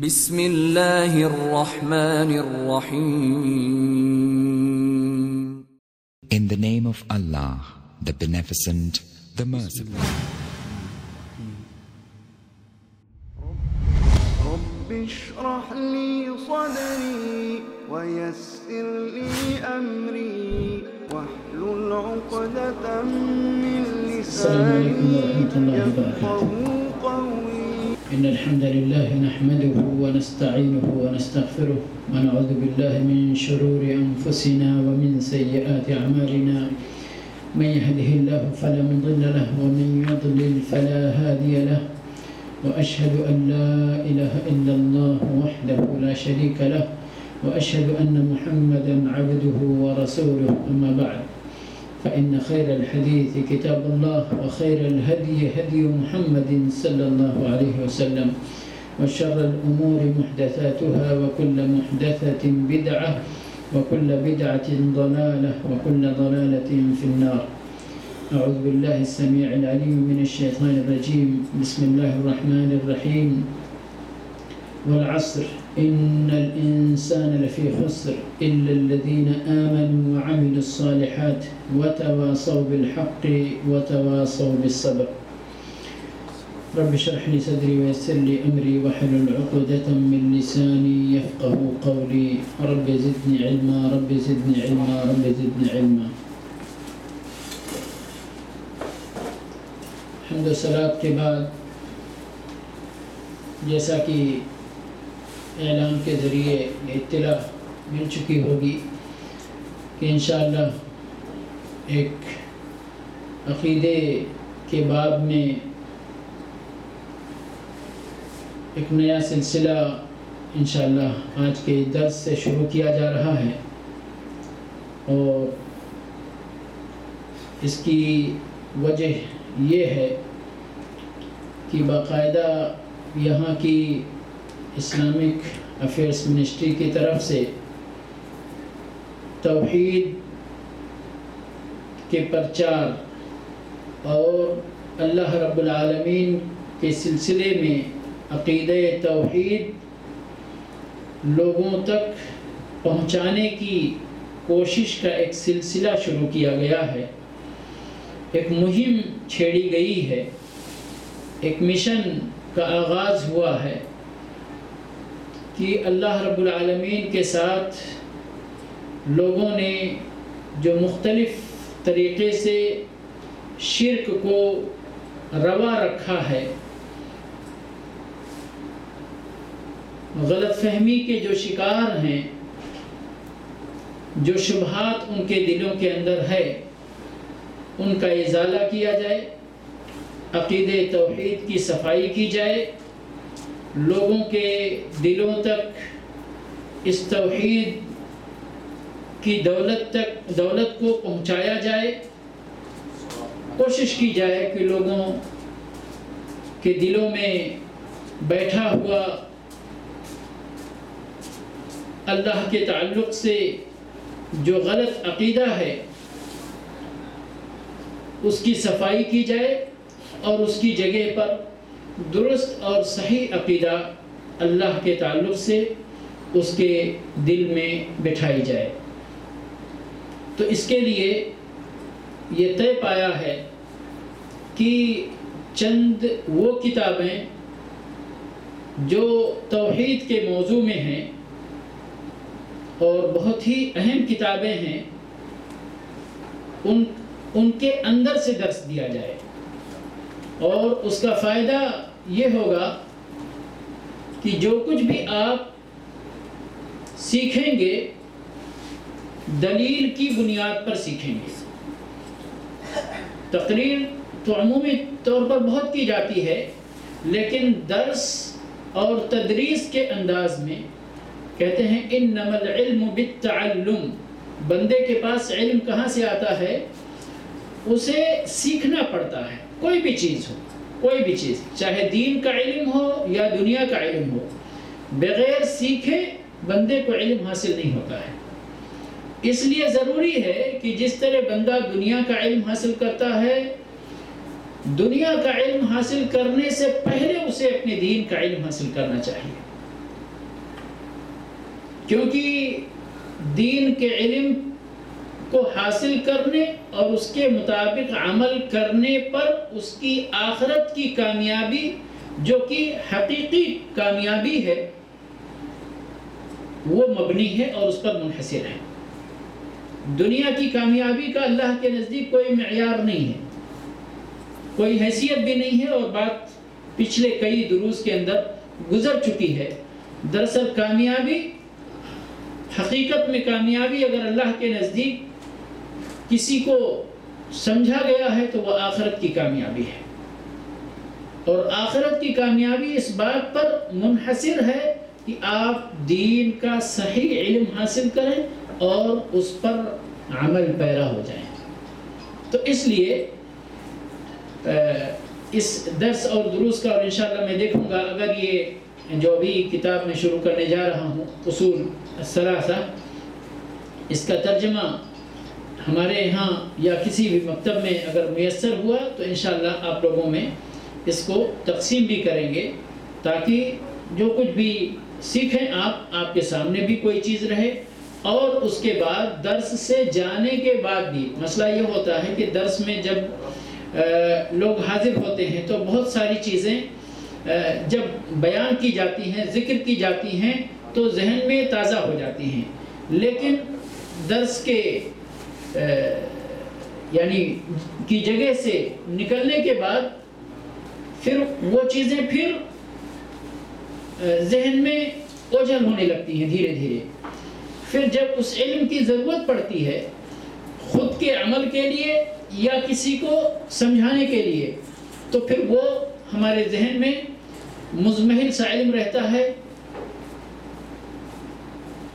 بسم اللہ الرحمن الرحیم. In the name of Allah, the Beneficent, the Merciful. رب اشرح لي صدري ويسر لي أمري واحلل عقدة من لساني يفقهوا قولي. إن الحمد لله نحمده ونستعينه ونستغفره ونعوذ بالله من شرور أنفسنا ومن سيئات أعمالنا. من يهده الله فلا مضل له ومن يضلل فلا هادي له. وأشهد أن لا إله إلا الله وحده لا شريك له وأشهد أن محمدا عبده ورسوله. أما بعد فإن خير الحديث كتاب الله وخير الهدي هدي محمد صلى الله عليه وسلم وشر الأمور محدثاتها وكل محدثة بدعة وكل بدعة ضلالة وكل ضلالة في النار. أعوذ بالله السميع العليم من الشيطان الرجيم. بسم الله الرحمن الرحيم. والعصر إن الإنسان لفي خسر إلا الذين آمنوا وعملوا الصالحات وتواصوا بالحق وتواصوا بالصبر. رب اشرح لي صدري ويسر لي أمري واحلل عقدة من لساني يفقهوا قولي. رب زدني علما رب زدني علما رب زدني علما. حمد و صلات کے بعد جیسا کہ اعلان کے ذریعے اطلاع مل چکی ہوگی کہ انشاءاللہ ایک عقیدے کے باب میں ایک نیا سلسلہ انشاءاللہ آج کے درس سے شروع کیا جا رہا ہے، اور اس کی وجہ یہ ہے کہ باقاعدہ یہاں کی اسلامک افیئرس منسٹری کی طرف سے توحید کے پرچار اور اللہ رب العالمین کے سلسلے میں عقیدہ توحید لوگوں تک پہنچانے کی کوشش کا ایک سلسلہ شروع کیا گیا ہے، ایک مہم چھیڑی گئی ہے، ایک مشن کا آغاز ہوا ہے کہ اللہ رب العالمین کے ساتھ لوگوں نے جو مختلف طریقے سے شرک کو روا رکھا ہے، غلط فہمی کے جو شکار ہیں، جو شبہات ان کے دلوں کے اندر ہے، ان کا ازالہ کیا جائے، عقیدہ توحید کی صفائی کی جائے، لوگوں کے دلوں تک اس توحید کی دولت کو پہنچایا جائے، کوشش کی جائے کہ لوگوں کے دلوں میں بیٹھا ہوا اللہ کے تعلق سے جو غلط عقیدہ ہے اس کی صفائی کی جائے اور اس کی جگہ پر درست اور صحیح عقیدہ اللہ کے تعلق سے اس کے دل میں بٹھائی جائے. تو اس کے لیے یہ طے پایا ہے کہ چند وہ کتابیں جو توحید کے موضوع میں ہیں اور بہت ہی اہم کتابیں ہیں، ان کے اندر سے درس دیا جائے، اور اس کا فائدہ یہ ہوگا کہ جو کچھ بھی آپ سیکھیں گے دلیل کی بنیاد پر سیکھیں گے. تقریر تو عمومی طور پر بہت کی جاتی ہے، لیکن درس اور تدریس کے انداز میں کہتے ہیں انما العلم بالتعلم. بندے کے پاس علم کہاں سے آتا ہے؟ اسے سیکھنا پڑتا ہے. کوئی بھی چیز ہو، کوئی بھی چیز، چاہے دین کا علم ہو یا دنیا کا علم ہو، بغیر سیکھے بندے کو علم حاصل نہیں ہوتا ہے. اس لیے ضروری ہے کہ جس طرح بندہ دنیا کا علم حاصل کرتا ہے، دنیا کا علم حاصل کرنے سے پہلے اسے اپنے دین کا علم حاصل کرنا چاہیے. کیونکہ دین کے علم کو حاصل کرنے اور اس کے مطابق عمل کرنے پر اس کی آخرت کی کامیابی جو کہ حقیقی کامیابی ہے وہ مبنی ہے اور اس پر منحصر ہے۔ دنیا کی کامیابی کا اللہ کے نزدیک کوئی معیار نہیں ہے، کوئی حیثیت بھی نہیں ہے، اور بات پچھلے کئی دروس کے اندر گزر چکی ہے۔ دراصل کامیابی، حقیقت میں کامیابی اگر اللہ کے نزدیک کسی کو سمجھا گیا ہے تو وہ آخرت کی کامیابی ہے، اور آخرت کی کامیابی اس بات پر منحصر ہے کہ آپ دین کا صحیح علم حاصل کریں اور اس پر عمل پیرا ہو جائیں۔ تو اس لیے اس درس اور دروس کا، اور انشاءاللہ میں دیکھوں گا اگر یہ جو بھی کتاب میں شروع کرنے جا رہا ہوں اصول الثلاثہ، اس کا ترجمہ ہمارے یہاں یا کسی بھی مکتب میں اگر میسر ہوا تو انشاءاللہ آپ لوگوں میں اس کو تقسیم بھی کریں گے، تاکہ جو کچھ بھی سیکھیں آپ کے سامنے بھی کوئی چیز رہے۔ اور اس کے بعد درس سے جانے کے بعد بھی مسئلہ یہ ہوتا ہے کہ درس میں جب لوگ حاضر ہوتے ہیں تو بہت ساری چیزیں جب بیان کی جاتی ہیں، ذکر کی جاتی ہیں تو ذہن میں تازہ ہو جاتی ہیں، لیکن درس کے یعنی کی جگہ سے نکلنے کے بعد پھر وہ چیزیں پھر ذہن میں اوجھل ہونے لگتی ہیں دھیرے دھیرے۔ پھر جب اس علم کی ضرورت پڑتی ہے خود کے عمل کے لیے یا کسی کو سمجھانے کے لیے، تو پھر وہ ہمارے ذہن میں مزمحل سا علم رہتا ہے،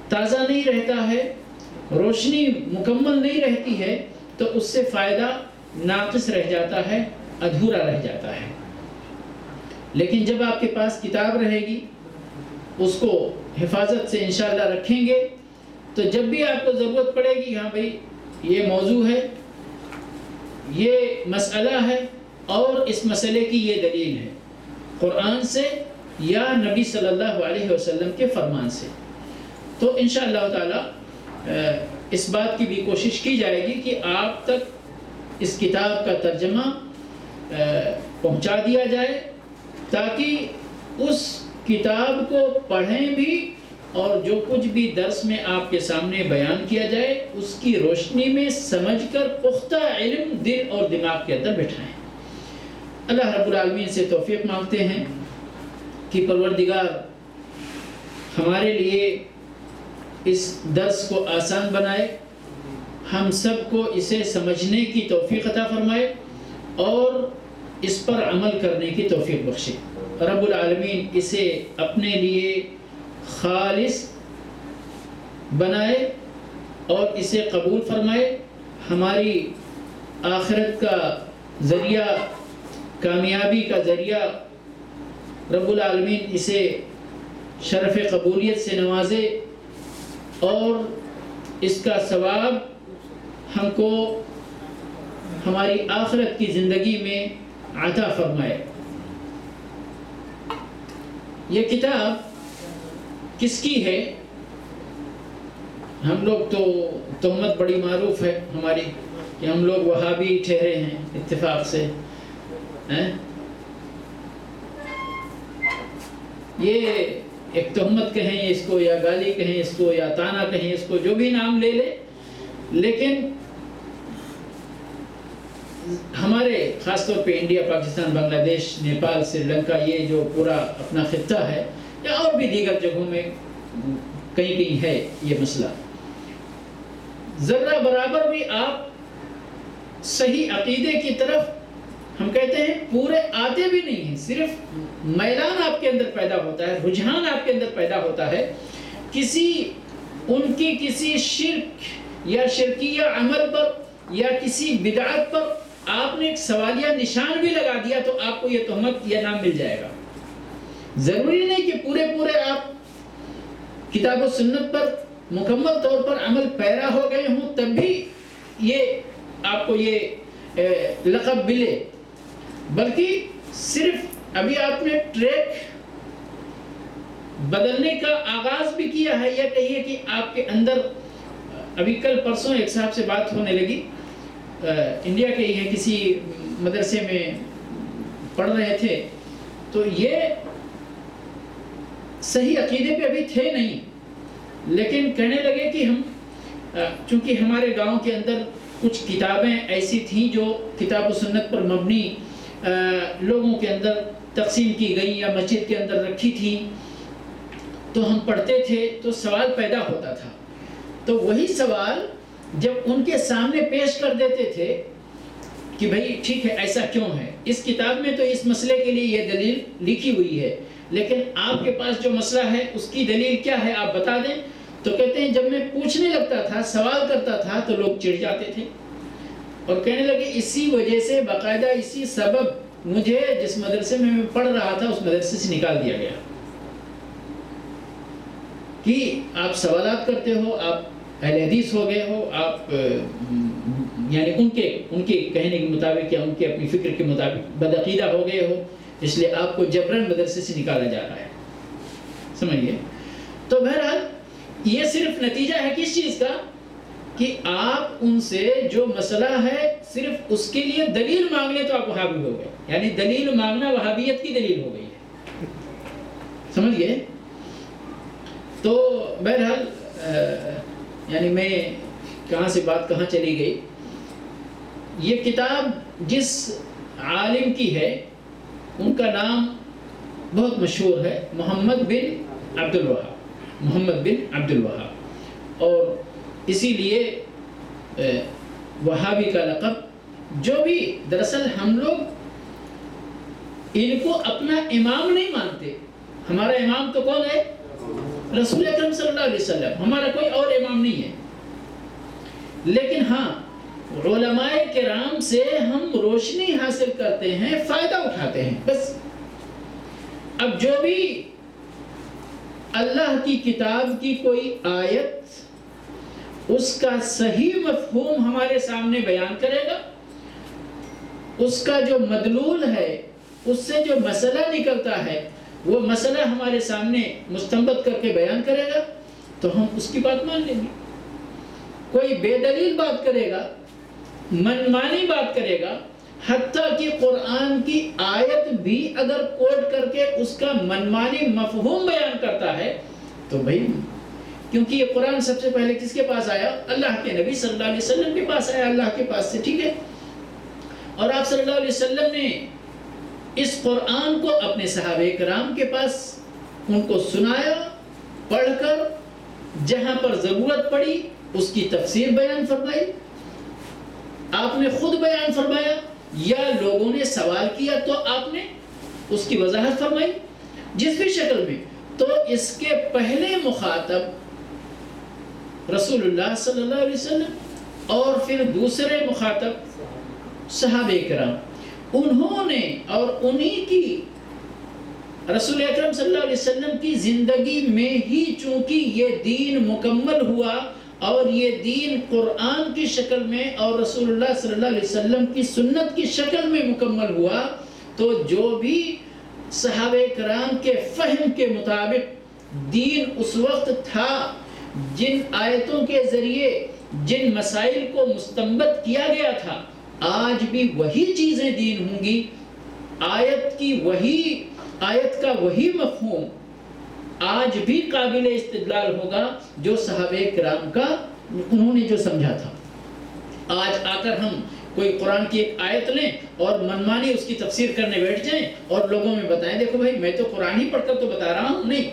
تازہ نہیں رہتا ہے، روشنی مکمل نہیں رہتی ہے، تو اس سے فائدہ ناقص رہ جاتا ہے، ادھورا رہ جاتا ہے۔ لیکن جب آپ کے پاس کتاب رہے گی، اس کو حفاظت سے انشاءاللہ رکھیں گے، تو جب بھی آپ کو ضرورت پڑے گی، ہاں بھئی یہ موضوع ہے، یہ مسئلہ ہے، اور اس مسئلے کی یہ دلیل ہے قرآن سے یا نبی صلی اللہ علیہ وسلم کے فرمان سے، تو انشاءاللہ تعالی اس بات کی بھی کوشش کی جائے گی کہ آپ تک اس کتاب کا ترجمہ پہنچا دیا جائے، تاکہ اس کتاب کو پڑھیں بھی اور جو کچھ بھی درس میں آپ کے سامنے بیان کیا جائے اس کی روشنی میں سمجھ کر پختہ علم دل اور دماغ کے اندر بٹھائیں۔ اللہ رب العالمین سے توفیق مانگتے ہیں کہ پروردگار ہمارے لیے اس درس کو آسان بنائے، ہم سب کو اسے سمجھنے کی توفیق عطا فرمائے اور اس پر عمل کرنے کی توفیق بخشے۔ رب العالمین اسے اپنے لیے خالص بنائے اور اسے قبول فرمائے، ہماری آخرت کا ذریعہ، کامیابی کا ذریعہ رب العالمین اسے شرف قبولیت سے نوازے اور اس کا ثواب ہم کو ہماری آخرت کی زندگی میں عطا فرمائے۔ یہ کتاب کس کی ہے؟ ہم لوگ تو تہمت بڑی معروف ہے ہماری کہ ہم لوگ وہابی ٹھہرے ہیں اتفاق سے، یہ ایک تہمت کہیں اس کو، یا گالی کہیں اس کو، یا تانا کہیں اس کو، جو بھی نام لے لے، لیکن ہمارے خاص طور پہ انڈیا، پاکستان، بنگلہ دیش، نیپال، سری لنکا، یہ جو پورا اپنا خطہ ہے، یا اور بھی دیگر جگہوں میں کہیں کہیں ہے یہ مسئلہ، ذرہ برابر بھی آپ صحیح عقیدے کی طرف ہم کہتے ہیں پورے آتے بھی نہیں ہیں، صرف میلان آپ کے اندر پیدا ہوتا ہے، رجحان آپ کے اندر پیدا ہوتا ہے، ان کی کسی شرک یا شرکیہ عمل پر یا کسی بدعت پر آپ نے ایک سوالیہ نشان بھی لگا دیا تو آپ کو یہ تہمت یا نام مل جائے گا۔ ضروری نہیں کہ پورے آپ کتاب و سنت پر مکمل طور پر عمل پیرا ہو گئے ہوں تب بھی یہ آپ کو یہ لقب ملے، بلکہ صرف ابھی آپ نے ٹریک بدلنے کا آغاز بھی کیا ہے، یا کہیے کہ آپ کے اندر ابھی کل پرسوں ایک صاحب سے بات ہونے لگی، انڈیا کے ہی ہیں، کسی مدرسے میں پڑھ رہے تھے، تو یہ صحیح عقیدے پہ ابھی تھے نہیں، لیکن کہنے لگے کہ ہم چونکہ ہمارے گاؤں کے اندر کچھ کتابیں ایسی تھیں جو کتاب و سنت پر مبنی لوگوں کے اندر تقسیم کی گئی یا مسجد کے اندر رکھی تھی، تو ہم پڑھتے تھے تو سوال پیدا ہوتا تھا، تو وہی سوال جب ان کے سامنے پیش کر دیتے تھے کہ بھئی ٹھیک ہے ایسا کیوں ہے، اس کتاب میں تو اس مسئلے کے لیے یہ دلیل لکھی ہوئی ہے، لیکن آپ کے پاس جو مسئلہ ہے اس کی دلیل کیا ہے آپ بتا دیں، تو کہتے ہیں جب میں پوچھنے لگتا تھا، سوال کرتا تھا تو لوگ چڑ جاتے تھے، اور کہنے لگے اسی وجہ سے باقاعدہ اسی سبب مجھے جس مدرسے میں پڑھ رہا تھا اس مدرسے سے نکال دیا گیا کہ آپ سوالات کرتے ہو، آپ اہل حدیث ہو گئے ہو، آپ یعنی ان کے کہنے کے مطابق یا ان کے اپنی فکر کے مطابق بدعقیدہ ہو گئے ہو، اس لیے آپ کو جبراً مدرسے سے نکالا جا رہا ہے، سمجھئے۔ تو بہرحال یہ صرف نتیجہ ہے کس چیز کا کہ آپ ان سے جو مسئلہ ہے صرف اس کے لیے دلیل مانگ لیں تو آپ وہابی ہو گئے، یعنی دلیل مانگنا وہابیت کی دلیل ہو گئی ہے، سمجھ گئے۔ تو بہرحال یعنی میں کہاں سے بات کہاں چلی گئی، یہ کتاب جس عالم کی ہے ان کا نام بہت مشہور ہے، محمد بن عبد الوہاب، اور اسی لیے وہابی کا لقب، جو بھی دراصل ہم لوگ ان کو اپنا امام نہیں مانتے، ہمارا امام تو کون ہے؟ رسول اکرم صلی اللہ علیہ وسلم، ہمارا کوئی اور امام نہیں ہے، لیکن ہاں علماء کرام سے ہم روشنی حاصل کرتے ہیں، فائدہ اٹھاتے ہیں بس۔ اب جو بھی اللہ کی کتاب کی کوئی آیت اس کا صحیح مفہوم ہمارے سامنے بیان کرے گا، اس کا جو مدلول ہے، اس سے جو مسئلہ نکلتا ہے وہ مسئلہ ہمارے سامنے مستنبط کر کے بیان کرے گا تو ہم اس کی بات مان لیں گے۔ کوئی بے دلیل بات کرے گا، منمانی بات کرے گا، حتیٰ کہ قرآن کی آیت بھی اگر کوٹ کر کے اس کا منمانی مفہوم بیان کرتا ہے تو بھائی، کیونکہ یہ قرآن سب سے پہلے کس کے پاس آیا؟ اللہ کے نبی صلی اللہ علیہ وسلم کے پاس آیا، اللہ کے پاس سے، ٹھیک ہے، اور آپ صلی اللہ علیہ وسلم نے اس قرآن کو اپنے صحابہ کرام کے پاس ان کو سنایا، پڑھ کر جہاں پر ضرورت پڑی اس کی تفسیر بیان فرمائی، آپ نے خود بیان فرمایا یا لوگوں نے سوال کیا تو آپ نے اس کی وضاحت فرمائی جس بھی شکل میں۔ تو اس کے پہلے مخاطب رسول اللہ صلی اللہ علیہ وسلم اور پھر دوسرے مخاطب صحابہ کرام، انہوں نے اور انہی کی رسول اکرم صلی اللہ علیہ وسلم کی زندگی میں ہی چونکہ یہ دین مکمل ہوا اور یہ دین قرآن کی شکل میں اور رسول اللہ صلی اللہ علیہ وسلم کی سنت کی شکل میں مکمل ہوا، تو جو بھی صحابہ کرام کے فہم کے مطابق دین اس وقت تھا، جن آیتوں کے ذریعے جن مسائل کو مستنبط کیا گیا تھا، آج بھی وہی چیزیں دین ہوں گی، آیت کا وہی مفہوم آج بھی قابل استدلال ہوگا جو صحابہ کرام کا انہوں نے جو سمجھا تھا۔ آج آ کر ہم کوئی قرآن کی ایک آیت لیں اور منمانی اس کی تفسیر کرنے بیٹھ جائیں اور لوگوں میں بتائیں دیکھو بھائی میں تو قرآن ہی پڑھ کر تو بتا رہا ہوں، نہیں،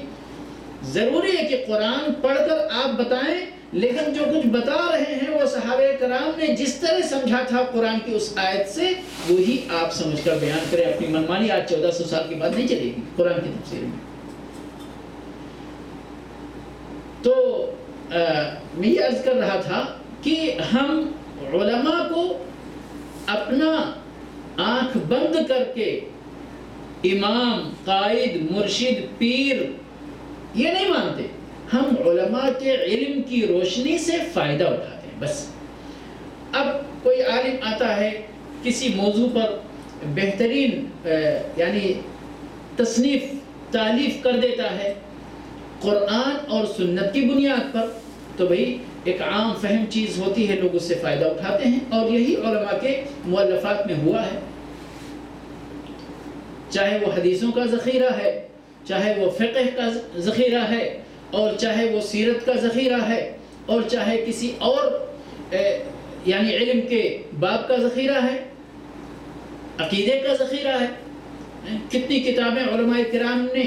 ضروری ہے کہ قرآن پڑھ کر آپ بتائیں، لیکن جو کچھ بتا رہے ہیں وہ صحابہ کرام نے جس طرح سمجھا تھا قرآن کی اس آیت سے وہی آپ سمجھ کر بیان کریں، اپنی منمانی آج 1400 سال کے بعد نہیں چلے گی قرآن کی تفسیر میں۔ تو میں یہ عرض کر رہا تھا کہ ہم علماء کو اپنا آنکھ بند کر کے امام، قائد، مرشد، پیر یہ نہیں مانتے، ہم علماء کے علم کی روشنی سے فائدہ اٹھاتے ہیں بس۔ اب کوئی عالم آتا ہے کسی موضوع پر بہترین یعنی تصنیف تالیف کر دیتا ہے، قرآن اور سنت کی بنیاد پر، تو بھئی ایک عام فہم چیز ہوتی ہے، لوگ اس سے فائدہ اٹھاتے ہیں، اور یہی علماء کے مؤلفات میں ہوا ہے، چاہے وہ حدیثوں کا ذخیرہ ہے، چاہے وہ فقہ کا ذخیرہ ہے، اور چاہے وہ سیرت کا ذخیرہ ہے، اور چاہے کسی اور یعنی علم کے باب کا ذخیرہ ہے، عقیدے کا ذخیرہ ہے۔ کتنی کتابیں علماء کرام نے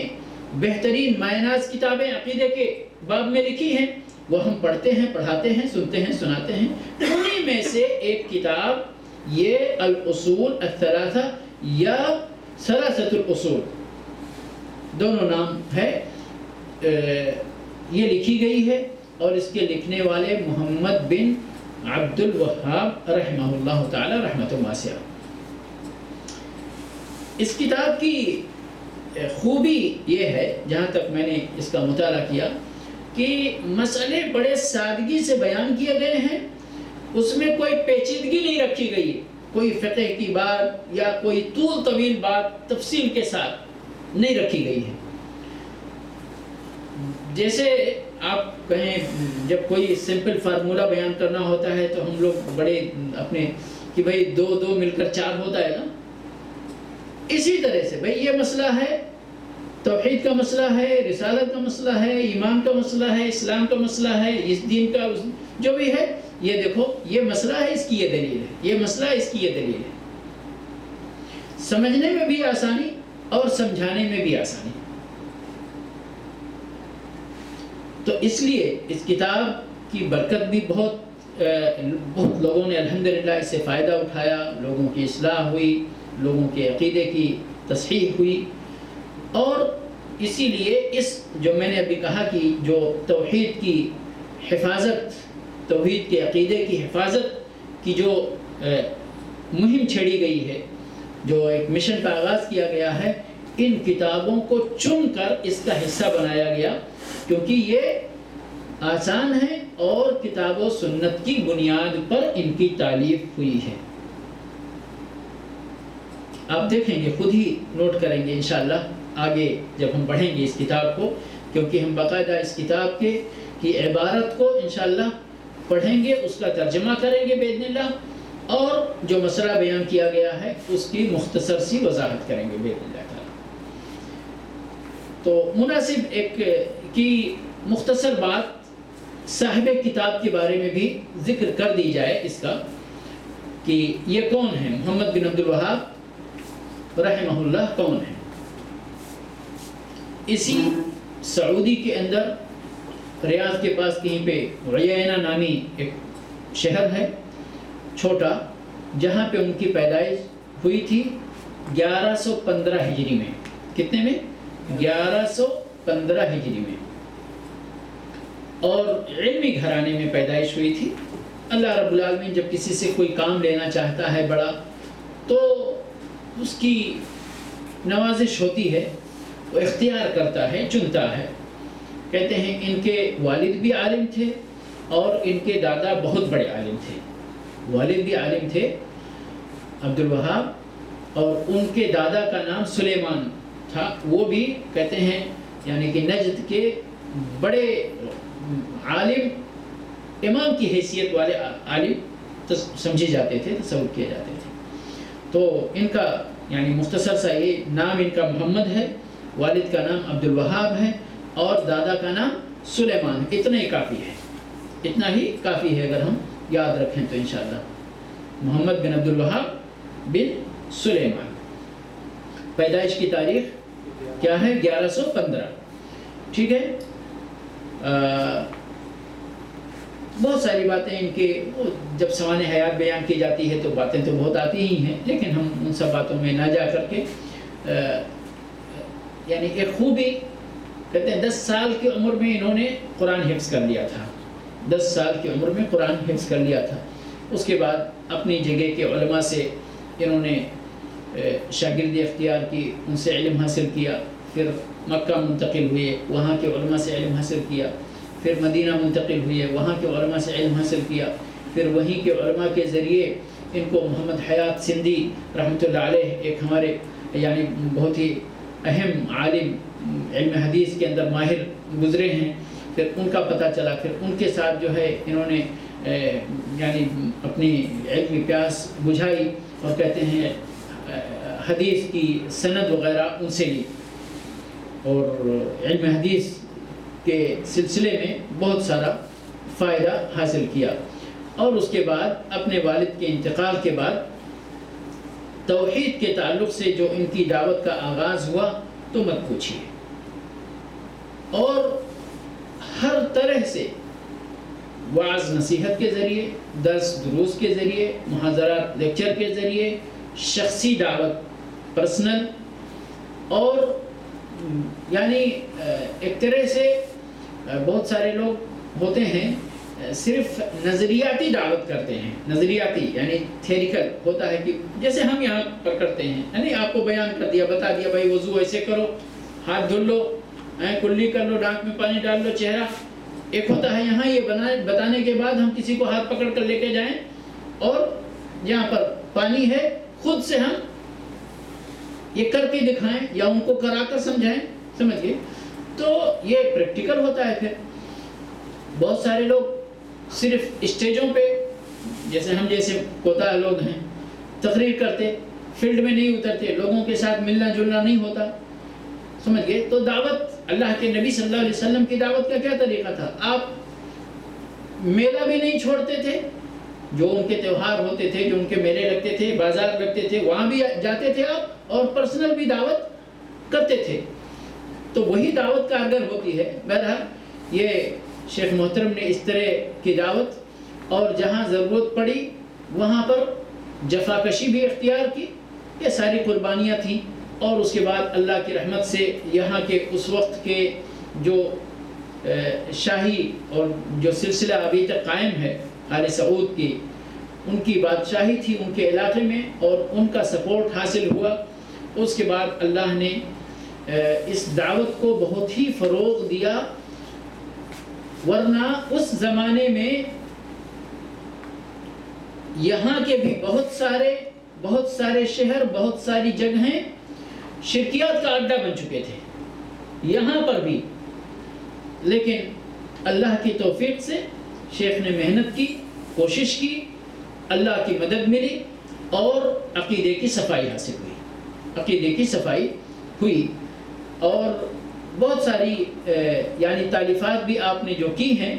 بہترین مائناز کتابیں عقیدے کے باب میں لکھی ہیں، وہ ہم پڑھتے ہیں، پڑھاتے ہیں، سنتے ہیں، سناتے ہیں۔ انہی میں سے ایک کتاب یہ الاصول الثلاثہ یا ثلاثۃ الاصول، دونوں نام ہے، یہ لکھی گئی ہے، اور اس کے لکھنے والے محمد بن عبد الوہاب رحمہ اللہ تعالی رحمۃ واسعہ۔ اس کتاب کی خوبی یہ ہے، جہاں تک میں نے اس کا مطالعہ کیا، کہ مسئلے بڑے سادگی سے بیان کیے گئے ہیں، اس میں کوئی پیچیدگی نہیں رکھی گئی، کوئی فقہ کی بات یا کوئی طول طویل بات تفصیل کے ساتھ نہیں رکھی گئی ہے۔ جیسے آپ کہیں جب کوئی سمپل فارمولہ بیان کرنا ہوتا ہے تو ہم لوگ بڑے اپنے کہ بھئی دو دو مل کر چار ہوتا ہے نا، اسی طرح سے بھئی یہ مسئلہ ہے، توحید کا مسئلہ ہے، رسالت کا مسئلہ ہے، ایمان کا مسئلہ ہے، اسلام کا مسئلہ ہے، اس دین کا جو بھی ہے، یہ دیکھو یہ مسئلہ ہے، اس کی یہ دلیل ہے، یہ مسئلہ ہے، اس کی یہ دلیل ہے۔ سمجھنے میں بھی آسانی اور سمجھانے میں بھی آسانی۔ تو اس لیے اس کتاب کی برکت بھی بہت لوگوں نے الحمدللہ اس سے فائدہ اٹھایا، لوگوں کی اصلاح ہوئی، لوگوں کے عقیدے کی تصحیح ہوئی، اور اسی لیے اس جو میں نے ابھی کہا کہ جو توحید کی حفاظت، توحید کے عقیدے کی حفاظت کی جو مہم چھیڑی گئی ہے، جو ایک مشن کا آغاز کیا گیا ہے، ان کتابوں کو چن کر اس کا حصہ بنایا گیا، کیونکہ یہ آسان ہے اور کتاب و سنت کی بنیاد پر ان کی تالیف ہوئی ہے۔ آپ دیکھیں گے، خود ہی نوٹ کریں گے انشاءاللہ آگے جب ہم پڑھیں گے اس کتاب کو، کیونکہ ہم باقاعدہ اس کتاب کی عبارت کو انشاءاللہ پڑھیں گے، اس کا ترجمہ کریں گے باذن اللہ، اور جو مسئلہ بیان کیا گیا ہے اس کی مختصر سی وضاحت کریں گے باذن اللہ تعالی۔ تو مناسب ایک کی مختصر بات صاحب کتاب کے بارے میں بھی ذکر کر دی جائے اس کا، کہ یہ کون ہے، محمد بن عبد الوہاب رحمہ اللہ کون ہے۔ اسی سعودی کے اندر ریاض کے پاس کہیں پہ عیینہ نامی ایک شہر ہے چھوٹا، جہاں پہ ان کی پیدائش ہوئی تھی 1115 ہجری میں۔ کتنے میں؟ 1115 ہجری میں، اور علمی گھرانے میں پیدائش ہوئی تھی۔ اللہ رب العالمین جب کسی سے کوئی کام لینا چاہتا ہے بڑا، تو اس کی نوازش ہوتی ہے، وہ اختیار کرتا ہے، چنتا ہے۔ کہتے ہیں ان کے والد بھی عالم تھے اور ان کے دادا بہت بڑے عالم تھے۔ والد بھی عالم تھے عبد الوہاب، اور ان کے دادا کا نام سلیمان تھا، وہ بھی کہتے ہیں یعنی کہ نجد کے بڑے عالم، امام کی حیثیت والے عالم سمجھے جاتے تھے، تصور کیے جاتے تھے۔ تو ان کا یعنی مختصر سا یہ نام ان کا محمد ہے، والد کا نام عبد الوہاب ہے، اور دادا کا نام سلیمان ہے۔ اتنا ہی کافی ہے، اتنا ہی کافی ہے اگر ہم یاد رکھیں تو انشاءاللہ۔ محمد بن عبد الوہاب بن سلیمان، پیدائش کی تاریخ کیا ہے؟ 1115۔ ٹھیک ہے، بہت ساری باتیں ان کے جب سوانح حیات بیان کی جاتی ہے تو باتیں تو بہت آتی ہی ہیں، لیکن ہم ان سب باتوں میں نہ جا کر کے یعنی ایک خوبی کہتے ہیں 10 سال کی عمر میں انہوں نے قرآن حفظ کر لیا تھا، 10 سال کی عمر میں قرآن حفظ کر لیا تھا۔ اس کے بعد اپنی جگہ کے علماء سے انہوں نے شاگردی اختیار کی، ان سے علم حاصل کیا، پھر مکہ منتقل ہوئے، وہاں کے علماء سے علم حاصل کیا، پھر مدینہ منتقل ہوئے، وہاں کے علماء سے علم حاصل کیا، پھر وہیں کے علماء کے ذریعے ان کو محمد حیات سندھی رحمۃ اللہ علیہ، ایک ہمارے یعنی بہت ہی اہم عالم علم حدیث کے اندر ماہر گزرے ہیں، پھر ان کا پتہ چلا، پھر ان کے ساتھ جو ہے انہوں نے یعنی اپنی علمی پیاس بجھائی اور کہتے ہیں حدیث کی سند وغیرہ ان سے لی، اور علم حدیث کے سلسلے میں بہت سارا فائدہ حاصل کیا۔ اور اس کے بعد اپنے والد کے انتقال کے بعد توحید کے تعلق سے جو ان کی دعوت کا آغاز ہوا تو مت پوچھیے، اور ہر طرح سے وعظ نصیحت کے ذریعے، درس دروس کے ذریعے، محاضرات لیکچر کے ذریعے، شخصی دعوت پرسنل، اور یعنی ایک طرح سے بہت سارے لوگ ہوتے ہیں صرف نظریاتی دعوت کرتے ہیں، نظریاتی یعنی تھیریکل ہوتا ہے کہ جیسے ہم یہاں پر کرتے ہیں، یعنی آپ کو بیان کر دیا، بتا دیا بھائی وضو ایسے کرو، ہاتھ دھل لو، کلی کر لو، ڈانک میں پانی ڈال لو، چہرہ۔ ایک ہوتا ہے یہاں یہ بتانے کے بعد ہم کسی کو ہاتھ پکڑ کر لے کے جائیں اور جہاں پر پانی ہے خود سے ہم یہ کر کے دکھائیں یا ان کو کرا کر سمجھائیں، سمجھ گئے؟ تو یہ پریکٹیکل ہوتا ہے۔ پھر بہت سارے لوگ صرف اسٹیجوں پہ، جیسے ہم جیسے کوتا لوگ ہیں، تقریر کرتے، فیلڈ میں نہیں اترتے، لوگوں کے ساتھ ملنا جلنا نہیں ہوتا، سمجھ گئے؟ تو دعوت اللہ کے نبی صلی اللہ علیہ وسلم کی دعوت کا کیا طریقہ تھا؟ آپ میلہ بھی نہیں چھوڑتے تھے، جو ان کے تہوار ہوتے تھے، جو ان کے میلے لگتے تھے، بازار لگتے تھے، وہاں بھی جاتے تھے آپ، اور پرسنل بھی دعوت کرتے تھے۔ تو وہی دعوت کا اگر ہوتی ہے۔ بہرحال یہ شیخ محترم نے اس طرح کی دعوت، اور جہاں ضرورت پڑی وہاں پر جفا کشی بھی اختیار کی، یہ ساری قربانیاں تھیں۔ اور اس کے بعد اللہ کی رحمت سے یہاں کے اس وقت کے جو شاہی اور جو سلسلہ ابھی تک قائم ہے آل سعود کی، ان کی بادشاہی تھی ان کے علاقے میں، اور ان کا سپورٹ حاصل ہوا۔ اس کے بعد اللہ نے اس دعوت کو بہت ہی فروغ دیا، ورنہ اس زمانے میں یہاں کے بھی بہت سارے شہر، بہت ساری جگہیں شرکیات کا اڈا بن چکے تھے، یہاں پر بھی۔ لیکن اللہ کی توفیق سے شیخ نے محنت کی، کوشش کی، اللہ کی مدد ملی، اور عقیدے کی صفائی حاصل ہوئی، عقیدے کی صفائی ہوئی۔ اور بہت ساری یعنی تالیفات بھی آپ نے جو کی ہیں،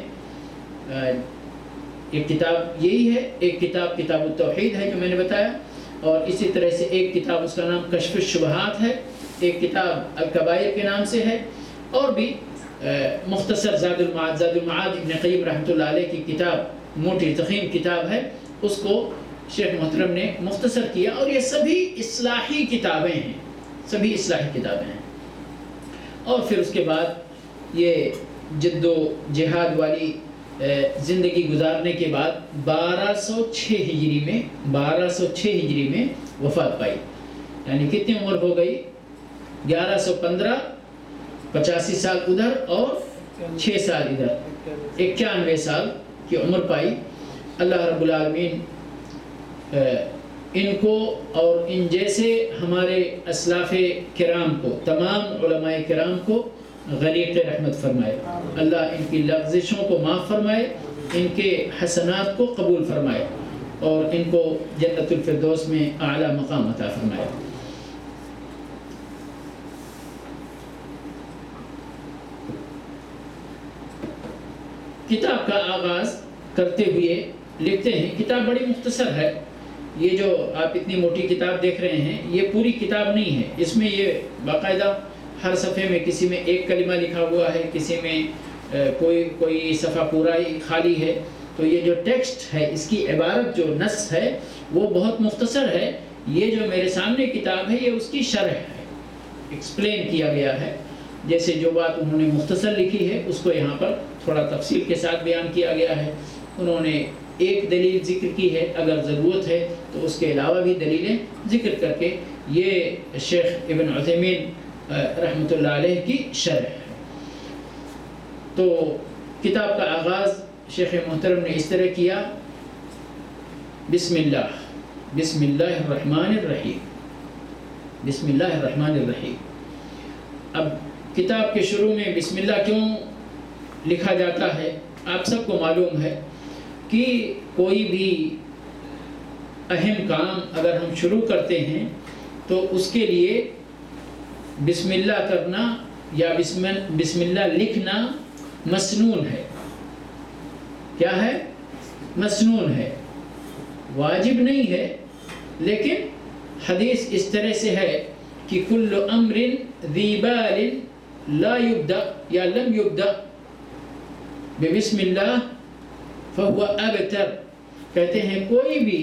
ایک کتاب یہی ہے، ایک کتاب التوحید ہے جو میں نے بتایا، اور اسی طرح سے ایک کتاب اس کا نام کشف الشبہات ہے، ایک کتاب الکبائر کے نام سے ہے، اور بھی مختصر زاد المعاد ابن قیم رحمۃ اللہ علیہ کی کتاب، موٹی ضخیم کتاب ہے، اس کو شیخ محترم نے مختصر کیا۔ اور یہ سبھی اصلاحی کتابیں ہیں، سبھی اصلاحی کتابیں ہیں۔ اور پھر اس کے بعد یہ جد و جہاد والی زندگی گزارنے کے بعد 1206 ہجری میں وفات پائی۔ یعنی کتنی عمر ہو گئی؟ 1115، 85 سال ادھر اور 6 سال ادھر، 91 سال کی عمر پائی۔ اللہ رب العالمین ان کو اور ان جیسے ہمارے اسلاف کرام کو، تمام علماء کرام کو غریق رحمت فرمائے۔ اللہ ان کی لغزشوں کو معاف فرمائے، ان کے حسنات کو قبول فرمائے، اور ان کو جنت الفردوس میں اعلیٰ مقام عطا فرمائے۔ کتاب کا آغاز کرتے ہوئے لکھتے ہیں، کتاب بڑی مختصر ہے، یہ جو آپ اتنی موٹی کتاب دیکھ رہے ہیں یہ پوری کتاب نہیں ہے، اس میں یہ باقاعدہ ہر صفحے میں کسی میں ایک کلمہ لکھا ہوا ہے، کسی میں کوئی صفحہ پورا ہی خالی ہے۔ تو یہ جو ٹیکسٹ ہے، اس کی عبارت جو نص ہے وہ بہت مختصر ہے۔ یہ جو میرے سامنے کتاب ہے یہ اس کی شرح ہے، ایکسپلین کیا گیا ہے، جیسے جو بات انہوں نے مختصر لکھی ہے اس کو یہاں پر تھوڑا تفصیل کے ساتھ بیان کیا گیا ہے۔ انہوں نے ایک دلیل ذکر کی ہے، اگر ضرورت ہے تو اس کے علاوہ بھی دلیلیں ذکر کر کے یہ شیخ ابن عثیمین رحمۃ اللہ علیہ کی شرح ہے۔ تو کتاب کا آغاز شیخ محترم نے اس طرح کیا، بسم اللہ الرحمن الرحیم، بسم اللہ الرحمن الرحیم۔ اب کتاب کے شروع میں بسم اللہ کیوں لکھا جاتا ہے؟ آپ سب کو معلوم ہے کہ کوئی بھی اہم کام اگر ہم شروع کرتے ہیں تو اس کے لیے بسم اللہ کرنا یا بسم اللہ لکھنا مسنون ہے. کیا ہے؟ مسنون ہے، واجب نہیں ہے. لیکن حدیث اس طرح سے ہے کہ کل امر ذی بال لا یبدأ یا لم یبدأ بسم اللہ فہو ابتر. کہتے ہیں کوئی بھی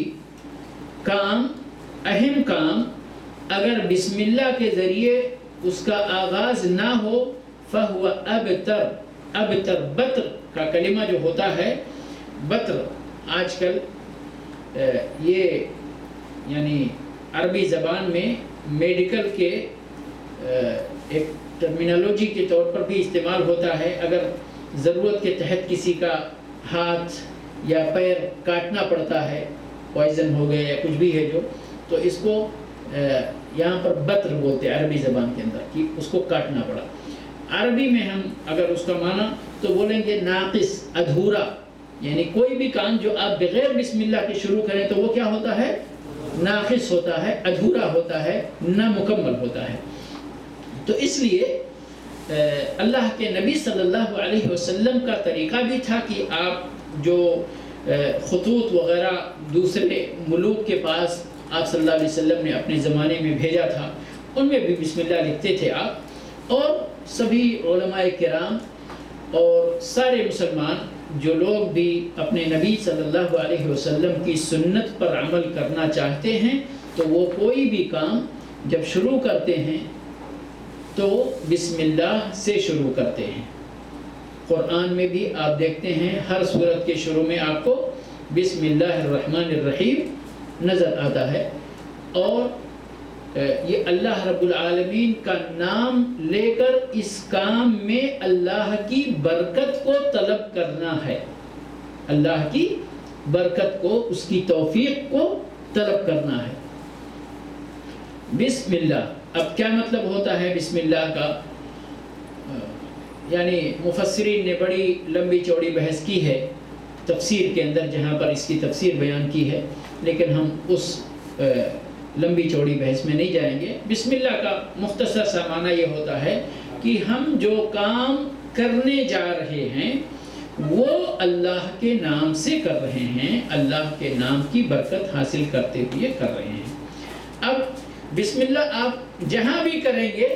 کام، اہم کام، اگر بسم اللہ کے ذریعے اس کا آغاز نہ ہو فہو ابتر. ابتر بطر کا کلمہ جو ہوتا ہے، بطر آج کل یہ یعنی عربی زبان میں میڈیکل کے ایک ٹرمینالوجی کے طور پر بھی استعمال ہوتا ہے. اگر ضرورت کے تحت کسی کا ہاتھ یا پیر کاٹنا پڑتا ہے، پوائزن ہو گیا یا کچھ بھی ہے جو، تو اس کو یہاں پر بطر بولتے ہیں عربی زبان کے اندر، کہ اس کو کاٹنا پڑا. عربی میں ہم اگر اس کا معنی تو بولیں گے ناقص، ادھورا. یعنی کوئی بھی کام جو آپ بغیر بسم اللہ کے شروع کریں تو وہ کیا ہوتا ہے؟ ناقص ہوتا ہے، ادھورا ہوتا ہے، نامکمل ہوتا ہے. تو اس لیے اللہ کے نبی صلی اللہ علیہ وسلم کا طریقہ بھی تھا کہ آپ جو خطوط وغیرہ دوسرے ملوک کے پاس آپ صلی اللہ علیہ وسلم نے اپنے زمانے میں بھیجا تھا، ان میں بھی بسم اللہ لکھتے تھے آپ. اور سبھی علماء کرام اور سارے مسلمان جو لوگ بھی اپنے نبی صلی اللہ علیہ وسلم کی سنت پر عمل کرنا چاہتے ہیں تو وہ کوئی بھی کام جب شروع کرتے ہیں تو بسم اللہ سے شروع کرتے ہیں. قرآن میں بھی آپ دیکھتے ہیں ہر سورت کے شروع میں آپ کو بسم اللہ الرحمن الرحیم نظر آتا ہے. اور یہ اللہ رب العالمین کا نام لے کر اس کام میں اللہ کی برکت کو طلب کرنا ہے. اللہ کی برکت کو، اس کی توفیق کو طلب کرنا ہے. بسم اللہ، اب کیا مطلب ہوتا ہے بسم اللہ کا؟ یعنی مفسرین نے بڑی لمبی چوڑی بحث کی ہے تفسیر کے اندر، جہاں پر اس کی تفسیر بیان کی ہے، لیکن ہم اس لمبی چوڑی بحث میں نہیں جائیں گے. بسم اللہ کا مختصر سا معنی یہ ہوتا ہے کہ ہم جو کام کرنے جا رہے ہیں وہ اللہ کے نام سے کر رہے ہیں، اللہ کے نام کی برکت حاصل کرتے ہوئے کر رہے ہیں. اب بسم اللہ آپ جہاں بھی کریں گے،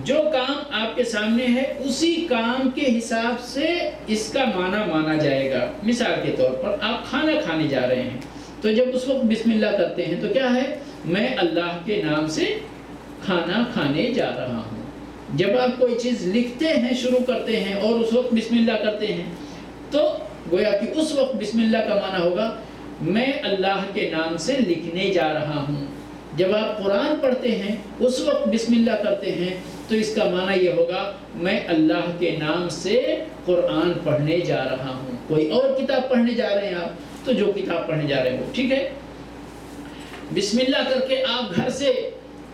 جو کام آپ کے سامنے ہے اسی کام کے حساب سے اس کا معنی مانا جائے گا. مثال کے طور پر آپ کھانا کھانے جا رہے ہیں تو جب اس وقت بسم اللہ کرتے ہیں تو کیا ہے؟ میں اللہ کے نام سے کھانا کھانے جا رہا ہوں. جب آپ کوئی چیز لکھتے ہیں، شروع کرتے ہیں اور اس وقت بسم اللہ کرتے ہیں تو گویا کہ اس وقت بسم اللہ کا معنی ہوگا میں اللہ کے نام سے لکھنے جا رہا ہوں. جب آپ قرآن پڑھتے ہیں اس وقت بسم اللہ کرتے ہیں تو اس کا معنی یہ ہوگا میں اللہ کے نام سے قرآن پڑھنے جا رہا ہوں. کوئی اور کتاب پڑھنے جا رہے ہیں آپ تو جو کتاب پڑھنے جا رہے ہو، ٹھیک ہے. بسم اللہ کر کے آپ گھر سے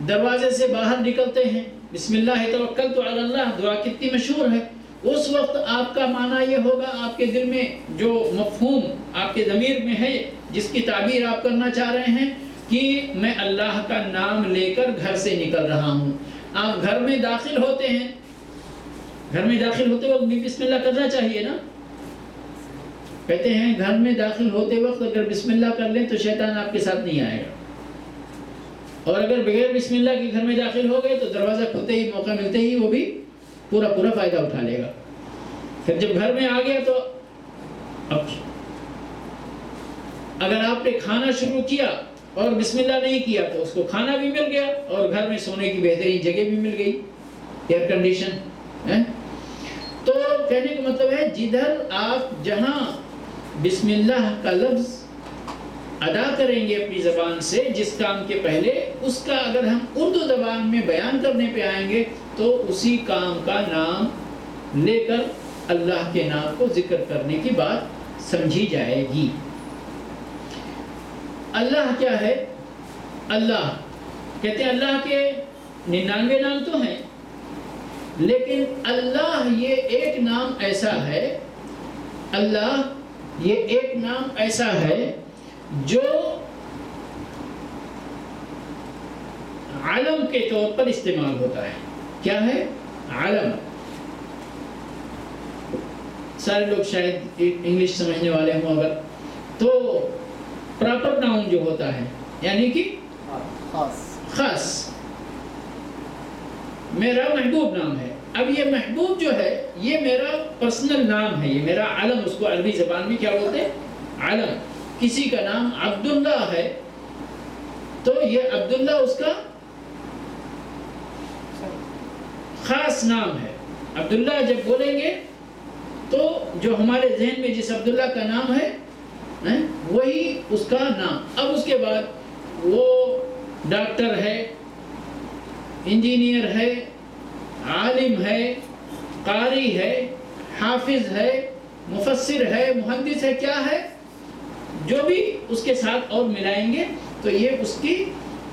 دروازے سے باہر نکلتے ہیں، بسم اللہ توکلت علی اللہ دعا کتنی مشہور ہے. اس وقت آپ کا معنی یہ ہوگا، آپ کے دل میں جو مفہوم آپ کے ضمیر میں ہے، جس کی تعبیر آپ کرنا چاہ رہے ہیں کہ میں اللہ کا نام لے کر گھر سے نکل رہا ہوں. آپ گھر میں داخل ہوتے ہیں، گھر میں داخل ہوتے وقت بھی بسم اللہ کرنا چاہیے نا. کہتے ہیں گھر میں داخل ہوتے وقت اگر بسم اللہ کر لیں تو شیطان آپ کے ساتھ نہیں آئے گا، اور اگر بغیر بسم اللہ کے گھر میں داخل ہو گئے تو دروازہ کھلتے ہی، موقع ملتے ہی وہ بھی پورا فائدہ اٹھا لے گا. پھر جب گھر میں آ گیا تو اب اگر آپ نے کھانا شروع کیا اور بسم اللہ نہیں کیا تو اس کو کھانا بھی مل گیا اور گھر میں سونے کی بہترین جگہ بھی مل گئی، ایئر کنڈیشن. تو کہنے کا مطلب ہے جدھر آپ جہاں بسم اللہ کا لفظ ادا کریں گے اپنی زبان سے جس کام کے پہلے، اس کا اگر ہم اردو زبان میں بیان کرنے پہ آئیں گے تو اسی کام کا نام لے کر اللہ کے نام کو ذکر کرنے کی بات سمجھی جائے گی. اللہ کیا ہے؟ اللہ کہتے ہیں اللہ کے 99 نام تو ہیں لیکن اللہ یہ ایک نام ایسا ہے، اللہ یہ ایک نام ایسا ہے جو علم کے طور پر استعمال ہوتا ہے۔ کیا ہے؟ علم۔ سارے لوگ شاید انگلش سمجھنے والے ہوں اگر، تو پراپر ناؤن جو ہوتا ہے یعنی کہ خاص، میرا محبوب نام ہے۔ اب یہ محبوب جو ہے یہ میرا پرسنل نام ہے، یہ میرا علم، اس کو عربی زبان میں کیا بولتے ہیں؟ علم۔ کسی کا نام عبداللہ ہے تو یہ عبداللہ اس کا خاص نام ہے۔ عبداللہ جب بولیں گے تو جو ہمارے ذہن میں جس عبداللہ کا نام ہے وہی اس کا نام۔ اب اس کے بعد وہ ڈاکٹر ہے، انجینئر ہے، عالم ہے، قاری ہے، حافظ ہے، مفسر ہے، محدث ہے، کیا ہے، جو بھی اس کے ساتھ اور ملائیں گے تو یہ اس کی،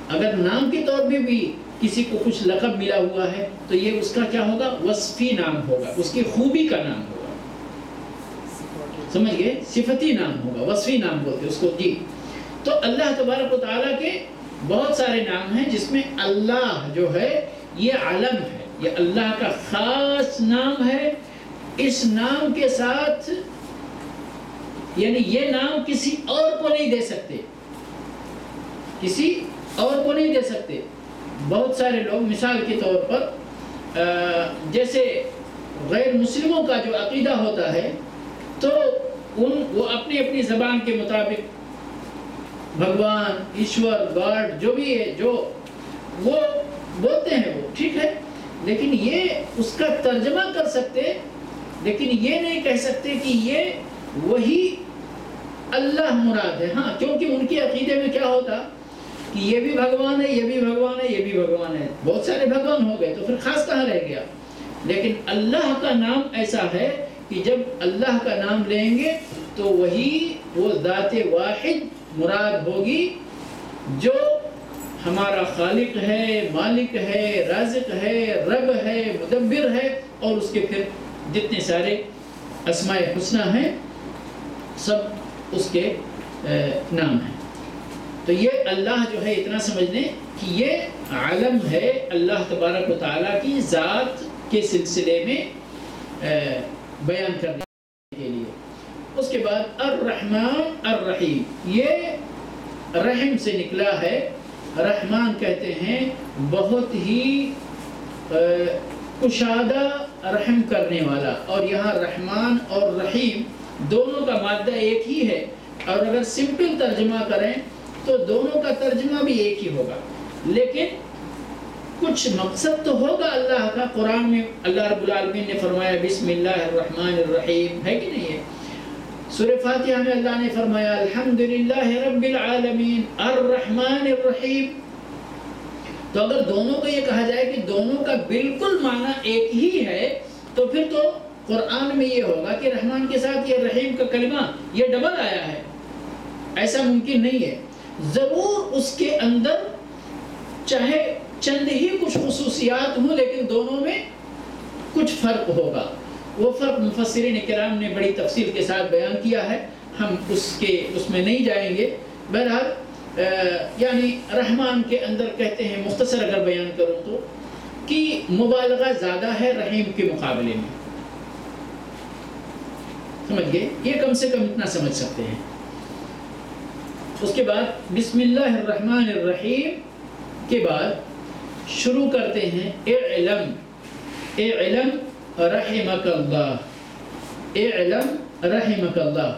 اگر نام کے طور پہ بھی کسی کو کچھ لقب ملا ہوا ہے تو یہ اس کا کیا ہوگا؟ وصفی نام ہوگا، اس کی خوبی کا نام ہوگا، سمجھ گئے؟ صفتی نام ہوگا، وصفی نام بولتے اس کو جی۔ تو اللہ تبارک و تعالیٰ کے بہت سارے نام ہیں جس میں اللہ جو ہے یہ علم ہے، یہ اللہ کا خاص نام ہے۔ اس نام کے ساتھ یعنی یہ نام کسی اور کو نہیں دے سکتے، کسی اور کو نہیں دے سکتے۔ بہت سارے لوگ مثال کے طور پر جیسے غیر مسلموں کا جو عقیدہ ہوتا ہے تو وہ اپنی اپنی زبان کے مطابق بھگوان، ایشور، گاڈ جو بھی ہے جو وہ بولتے ہیں وہ ٹھیک ہے، لیکن یہ اس کا ترجمہ کر سکتے، لیکن یہ نہیں کہہ سکتے کہ یہ وہی اللہ مراد ہے۔ ہاں، کیونکہ ان کے عقیدے میں کیا ہوتا کہ یہ بھی بھگوان ہے، یہ بھی بھگوان ہے، یہ بھی بھگوان ہے، بہت سارے بھگوان ہو گئے تو پھر خاص کہاں رہ گیا؟ لیکن اللہ کا نام ایسا ہے کہ جب اللہ کا نام لیں گے تو وہی وہ ذات واحد مراد ہوگی جو ہمارا خالق ہے، مالک ہے، رازق ہے، رب ہے، مدبر ہے، اور اس کے پھر جتنے سارے اسماء حسنہ ہیں سب اس کے نام ہیں۔ تو یہ اللہ جو ہے اتنا سمجھ لیں کہ یہ علم ہے اللہ تبارک و تعالیٰ کی ذات کے سلسلے میں بیان کرنے کے لیے۔ اس کے بعد الرحمن الرحیم، یہ رحم سے نکلا ہے۔ رحمان کہتے ہیں بہت ہی کشادہ رحم کرنے والا، اور یہاں رحمان اور رحیم دونوں کا مادہ ایک ہی ہے، اور اگر سمپل ترجمہ کریں تو دونوں کا ترجمہ بھی ایک ہی ہوگا، لیکن کچھ مقصد تو ہوگا اللہ کا۔ قرآن میں اللہ رب العالمین نے فرمایا بسم اللہ الرحمن الرحیم، ہے کہ نہیں ہے؟ سورہ فاتحہ میں اللہ نے فرمایا الحمدللہ رب العالمین الرحمن الرحیم۔ تو اگر دونوں کو یہ کہا جائے کہ دونوں کا بالکل معنی ایک ہی ہے تو پھر تو قرآن میں یہ ہوگا کہ رحمان کے ساتھ یہ رحیم کا کلمہ یہ ڈبل آیا ہے، ایسا ممکن نہیں ہے۔ ضرور اس کے اندر چاہے چند ہی کچھ خصوصیات ہوں لیکن دونوں میں کچھ فرق ہوگا۔ وہ فرق مفسرین کرام نے بڑی تفصیل کے ساتھ بیان کیا ہے، ہم اس میں نہیں جائیں گے۔ بہرحال یعنی رحمان کے اندر کہتے ہیں، مختصر اگر بیان کروں تو، کہ مبالغہ زیادہ ہے رحیم کے مقابلے میں، سمجھ گئے؟ یہ کم سے کم اتنا سمجھ سکتے ہیں۔ اس کے بعد بسم اللہ الرحمن الرحیم کے بعد شروع کرتے ہیں اعلم اعلم رحمک اللہ، اعلم رحمک اللہ۔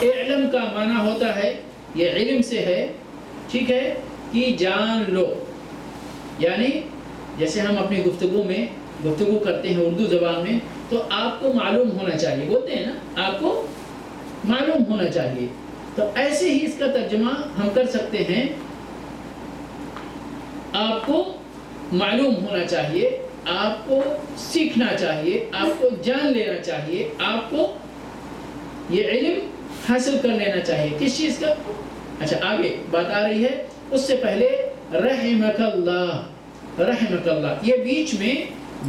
اعلم کا معنی ہوتا ہے، یہ علم سے ہے، ٹھیک ہے، کہ جان لو، یعنی جیسے ہم اپنی گفتگو میں گفتگو کرتے ہیں اردو زبان میں تو آپ کو معلوم ہونا چاہیے، بولتے ہیں نا آپ کو معلوم ہونا چاہیے، تو ایسے ہی اس کا ترجمہ ہم کر سکتے ہیں آپ کو معلوم ہونا چاہیے، آپ کو سیکھنا چاہیے، آپ کو جان لینا چاہیے، آپ کو یہ علم حاصل کر لینا چاہیے۔ کس چیز کا؟ اچھا آگے بات آ رہی ہے، اس سے پہلے رحمک اللہ، رحمک اللہ، یہ بیچ میں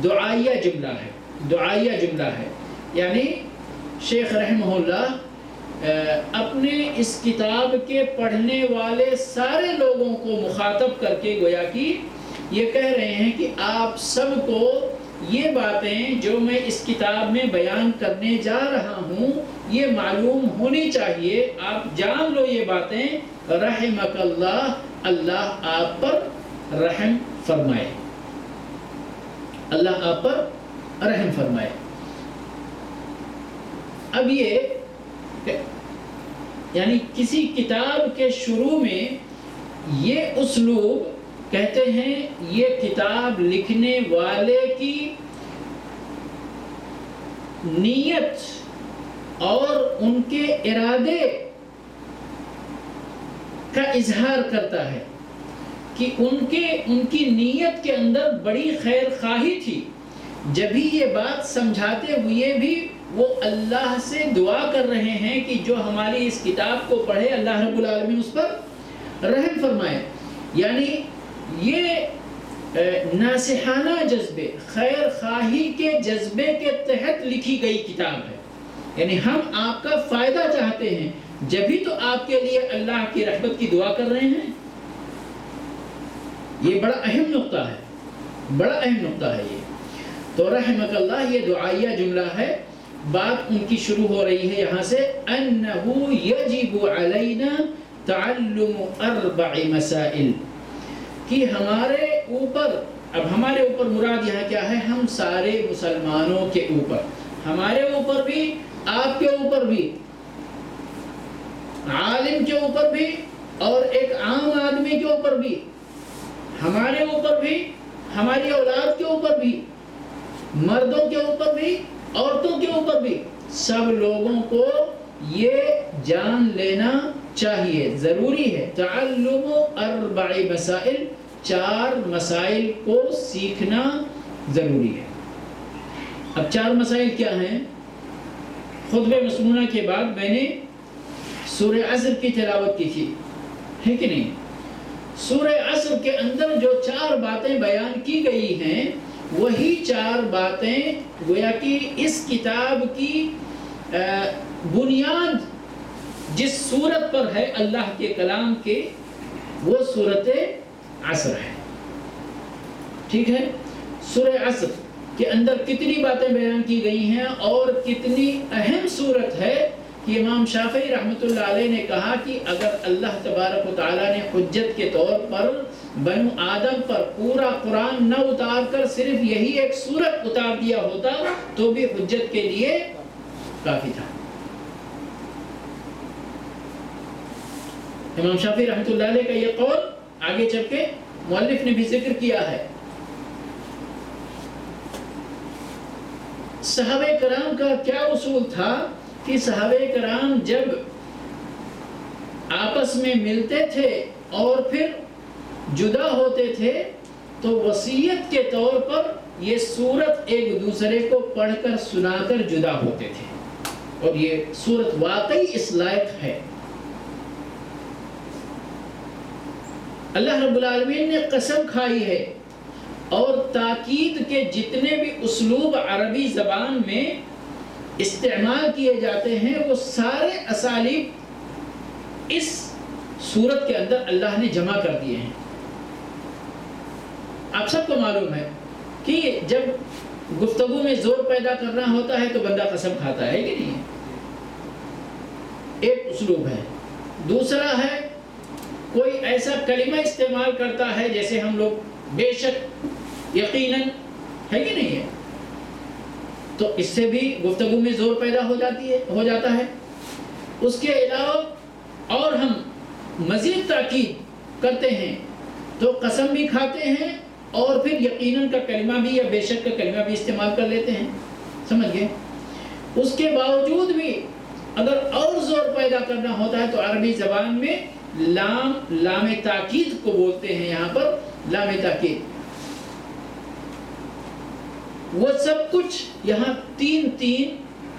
دعائیہ جملہ ہے. یعنی شیخ رحمہ اللہ اپنے اس کتاب کے پڑھنے والے سارے لوگوں کو مخاطب کر کے گویا کہ یہ کہہ رہے ہیں کہ آپ سب کو یہ باتیں جو میں اس کتاب میں بیان کرنے جا رہا ہوں یہ معلوم ہونی چاہیے. آپ جان لو یہ باتیں. رحمک اللہ، اللہ آپ پر رحم فرمائے، اللہ آپ پر رحم فرمائے. اب یہ یعنی کسی کتاب کے شروع میں یہ اسلوب کہتے ہیں یہ کتاب لکھنے والے کی نیت اور ان کے ارادے کا اظہار کرتا ہے کہ ان کی نیت کے اندر بڑی خیر خواہی تھی. جب ہی یہ بات سمجھاتے ہوئے بھی وہ اللہ سے دعا کر رہے ہیں کہ جو ہماری اس کتاب کو پڑھے اللہ رب العالمین اس پر رحم فرمائے. یعنی یہ ناصحانہ جذبے، خیر خواہی کے جذبے کے تحت لکھی گئی کتاب ہے. یعنی ہم آپ کا فائدہ چاہتے ہیں، جبھی تو آپ کے لیے اللہ کی رحمت کی دعا کر رہے ہیں. یہ بڑا اہم نقطہ ہے یہ. تو رحمک اللہ یہ دعائیہ جملہ ہے. بات ان کی شروع ہو رہی ہے یہاں سے انہو یجب علینا تعلم 4 مسائل، کہ ہمارے اوپر، اب ہمارے اوپر مراد یہاں کیا ہے؟ ہم سارے مسلمانوں کے اوپر، ہمارے اوپر بھی، آپ کے اوپر بھی، عالم کے اوپر بھی اور ایک عام آدمی کے اوپر بھی، ہمارے اوپر بھی، ہماری اولاد کے اوپر بھی، مردوں کے اوپر بھی، عورتوں کے اوپر بھی، سب لوگوں کو یہ جان لینا چاہیے، ضروری ہے. تعلم 4 مسائل، 4 مسائل کو سیکھنا ضروری ہے. اب 4 مسائل کیا ہیں؟ خطبہ مسنونہ کے بعد میں نے سورہ عصر کی تلاوت کی تھی، ہے کہ نہیں؟ سورہ عصر کے اندر جو 4 باتیں بیان کی گئی ہیں وہی 4 باتیں گویا کہ اس کتاب کی بنیاد جس صورت پر ہے اللہ کے کلام کے، وہ سورۃ عصر ہے. ٹھیک ہے؟ سورہ عصر کے اندر کتنی باتیں بیان کی گئی ہیں اور کتنی اہم صورت ہے کہ امام شافعی رحمۃ اللہ علیہ نے کہا کہ اگر اللہ تبارک و تعالیٰ نے حجت کے طور پر بنو آدم پر پورا قرآن نہ اتار کر صرف یہی ایک سورت اتار دیا ہوتا تو بھی حجت کے لیے کافی تھا. امام شافعی رحمۃ اللہ علیہ کا یہ قول آگے چل کے مؤلف نے بھی ذکر کیا ہے. صحابہ کرام کا کیا اصول تھا کہ صحابہ کرام جب آپس میں ملتے تھے اور پھر جدا ہوتے تھے تو وصیت کے طور پر یہ سورت ایک دوسرے کو پڑھ کر سنا کر جدا ہوتے تھے، اور یہ سورت واقعی اس لائق ہے. اللہ رب العالمین نے قسم کھائی ہے اور تاکید کے جتنے بھی اسلوب عربی زبان میں استعمال کیے جاتے ہیں وہ سارے اسالیب اس سورت کے اندر اللہ نے جمع کر دیے ہیں. آپ سب کو معلوم ہے کہ جب گفتگو میں زور پیدا کرنا ہوتا ہے تو بندہ قسم کھاتا ہے کہ نہیں؟ ایک اسلوب ہے. دوسرا ہے کوئی ایسا کلمہ استعمال کرتا ہے جیسے ہم لوگ بے شک، یقیناً، ہے کہ نہیں ہے؟ تو اس سے بھی گفتگو میں زور پیدا ہو جاتا ہے. اس کے علاوہ اور ہم مزید تاکید کرتے ہیں تو قسم بھی کھاتے ہیں اور پھر یقیناً کا کلمہ بھی یا بے شک کا کلمہ بھی استعمال کر لیتے ہیں. سمجھ گئے؟ اس کے باوجود بھی اگر اور زور پیدا کرنا ہوتا ہے تو عربی زبان میں لام تاکید کو بولتے ہیں. یہاں پر لام تاکید، وہ سب کچھ یہاں 3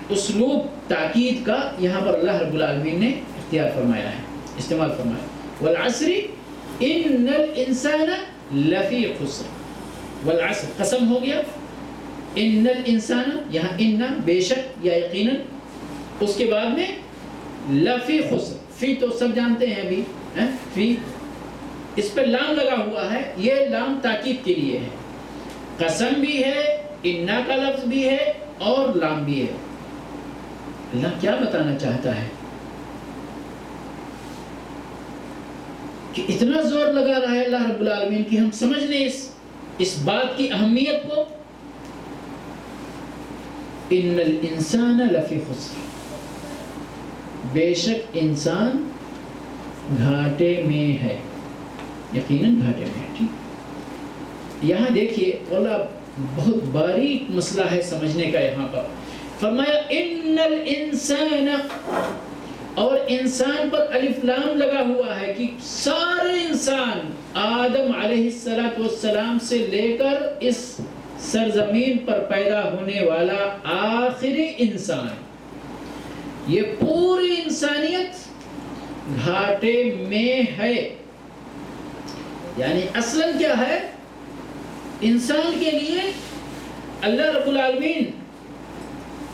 اسلوب تاکید کا یہاں پر اللہ رب العالمین نے اختیار فرمایا ہے، استعمال فرمایا. والعصر ان الانسان لفی خسر، والعصر قسم ہو گیا ان الانسان، یہاں ان بے شک یا یقیناً، اس کے بعد میں لفی خسر، فی تو سب جانتے ہیں ابھی، فی اس پہ لام لگا ہوا ہے، یہ لام تاکید کے لیے ہے، قسم بھی ہے، انا کا لفظ بھی ہے اور لام بھی ہے۔ اللہ کیا بتانا چاہتا ہے کہ اتنا زور لگا رہا ہے اللہ رب العالمین کہ ہم سمجھ لیں اس بات کی اہمیت کو۔ ان الانسان لفی خسر، بے شک انسان گھاٹے میں ہے، یقیناً گھاٹے میں ہے۔ ٹھیک، یہاں دیکھیے اللہ بہت باریک مسئلہ ہے سمجھنے کا۔ یہاں پر فرمایا ان الانسان، اور انسان پر الف لام لگا ہوا ہے کہ سارے انسان آدم علیہ السلام سے لے کر اس سرزمین پر پیدا ہونے والا آخری انسان، یہ پوری انسانیت گھاٹے میں ہے۔ یعنی اصلاً کیا ہے، انسان کے لیے اللہ رب العالمین،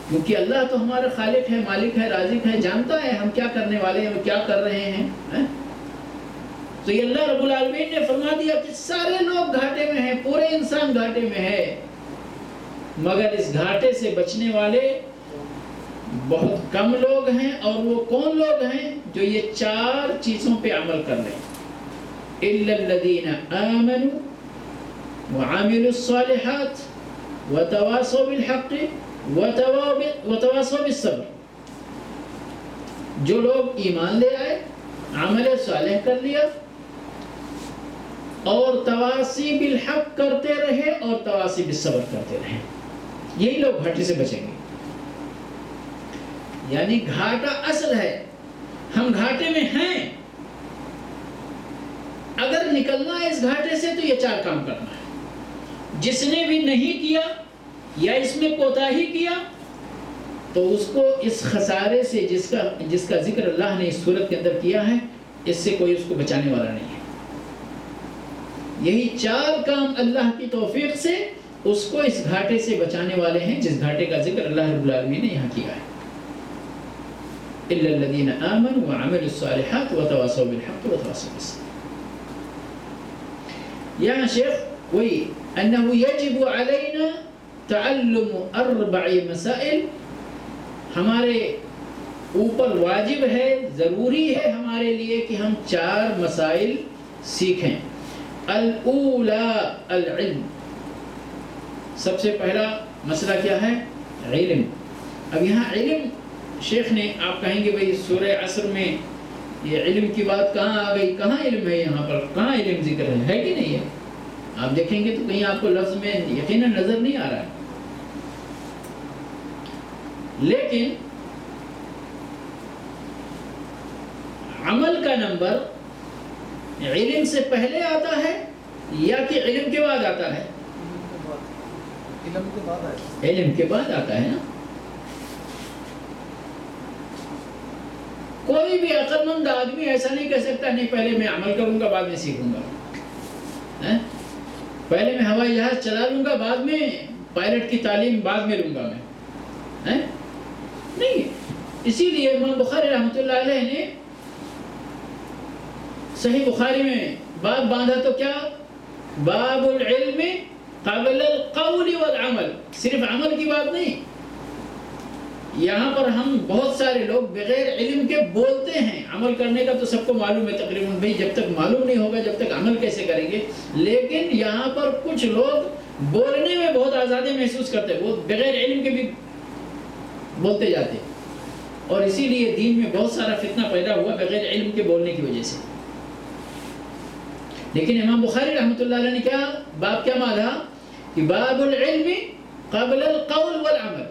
کیونکہ اللہ تو ہمارا خالق ہے، مالک ہے، رازق ہے، جانتا ہے ہم کیا کرنے والے ہیں اور کیا کر رہے ہیں، تو یہ اللہ رب العالمین نے فرما دیا کہ سارے لوگ گھاٹے میں ہیں، پورے انسان گھاٹے میں ہے، مگر اس گھاٹے سے بچنے والے بہت کم لوگ ہیں۔ اور وہ کون لوگ ہیں؟ جو یہ چار چیزوں پہ عمل کر لیں، الا الذین آمنوا وعملوا الصالحات وتواصوا بالحق وتواصوا بالصبر، جو لوگ ایمان لے آئے، عمل صالح کر لیا اور تواصی بالحق کرتے رہے اور تواصی بالصبر کرتے رہے، یہی لوگ گھاٹے سے بچیں گے۔ یعنی گھاٹا اصل ہے، ہم گھاٹے میں ہیں، اگر نکلنا ہے اس گھاٹے سے تو یہ چار کام کرنا ہے۔ جس نے بھی نہیں کیا یا اس میں کوتاہی کیا تو اس کو اس خسارے سے جس کا ذکر اللہ نے اس صورت کے اندر کیا ہے، اس سے کوئی اس کو بچانے والا نہیں ہے۔ یہی چار کام اللہ کی توفیق سے اس کو اس گھاٹے سے بچانے والے ہیں، جس گھاٹے کا ذکر اللہ رب العالمین نے یہاں کیا ہے۔ الا الذین آمنوا وعملوا الصالحات وتواصوا بالحق وتواصوا بالصبر۔ یہاں شیخ وہی انه یجب علینا تعلم 4 مسائل، ہمارے اوپر واجب ہے، ضروری ہے ہمارے لیے کہ ہم 4 مسائل سیکھیں۔ الاولی العلم، سب سے پہلا مسئلہ کیا ہے؟ علم۔ اب یہاں علم شیخ نے، آپ کہیں گے بھئی سورہ عصر میں یہ علم کی بات کہاں آ گئی، کہاں علم ہے یہاں پر، کہاں علم ذکر ہے کہ نہیں ہے؟ آپ دیکھیں گے تو کہیں آپ کو لفظ میں یقیناً نظر نہیں آ رہا ہے، لیکن عمل کا نمبر علم سے پہلے آتا ہے یا کہ علم کے بعد آتا ہے؟ علم کے بعد آتا ہے نا۔ کوئی بھی عقل مند آدمی ایسا نہیں کہہ سکتا نہیں پہلے میں عمل کروں گا بعد میں سیکھوں گا، پہلے میں ہوائی جہاز چلا لوں گا بعد میں پائلٹ کی تعلیم بعد میں لوں گا میں، نہیں۔ اسی لیے امام بخاری رحمۃ اللہ علیہ نے صحیح بخاری میں باب باندھا تو کیا؟ باب العلم قبل القول والعمل، صرف عمل کی بات نہیں۔ یہاں پر ہم بہت سارے لوگ بغیر علم کے بولتے ہیں، عمل کرنے کا تو سب کو معلوم ہے تقریباً، بھئی جب تک معلوم نہیں ہوگا جب تک عمل کیسے کریں گے؟ لیکن یہاں پر کچھ لوگ بولنے میں بہت آزادی محسوس کرتے ہیں، وہ بغیر علم کے بھی بولتے جاتے ہیں، اور اسی لیے دین میں بہت سارا فتنہ پیدا ہوا بغیر علم کے بولنے کی وجہ سے۔ لیکن امام بخاری رحمۃ اللہ علیہ نے کیا باب کیا باندھا کہ باب العلم قبل القول والعمل،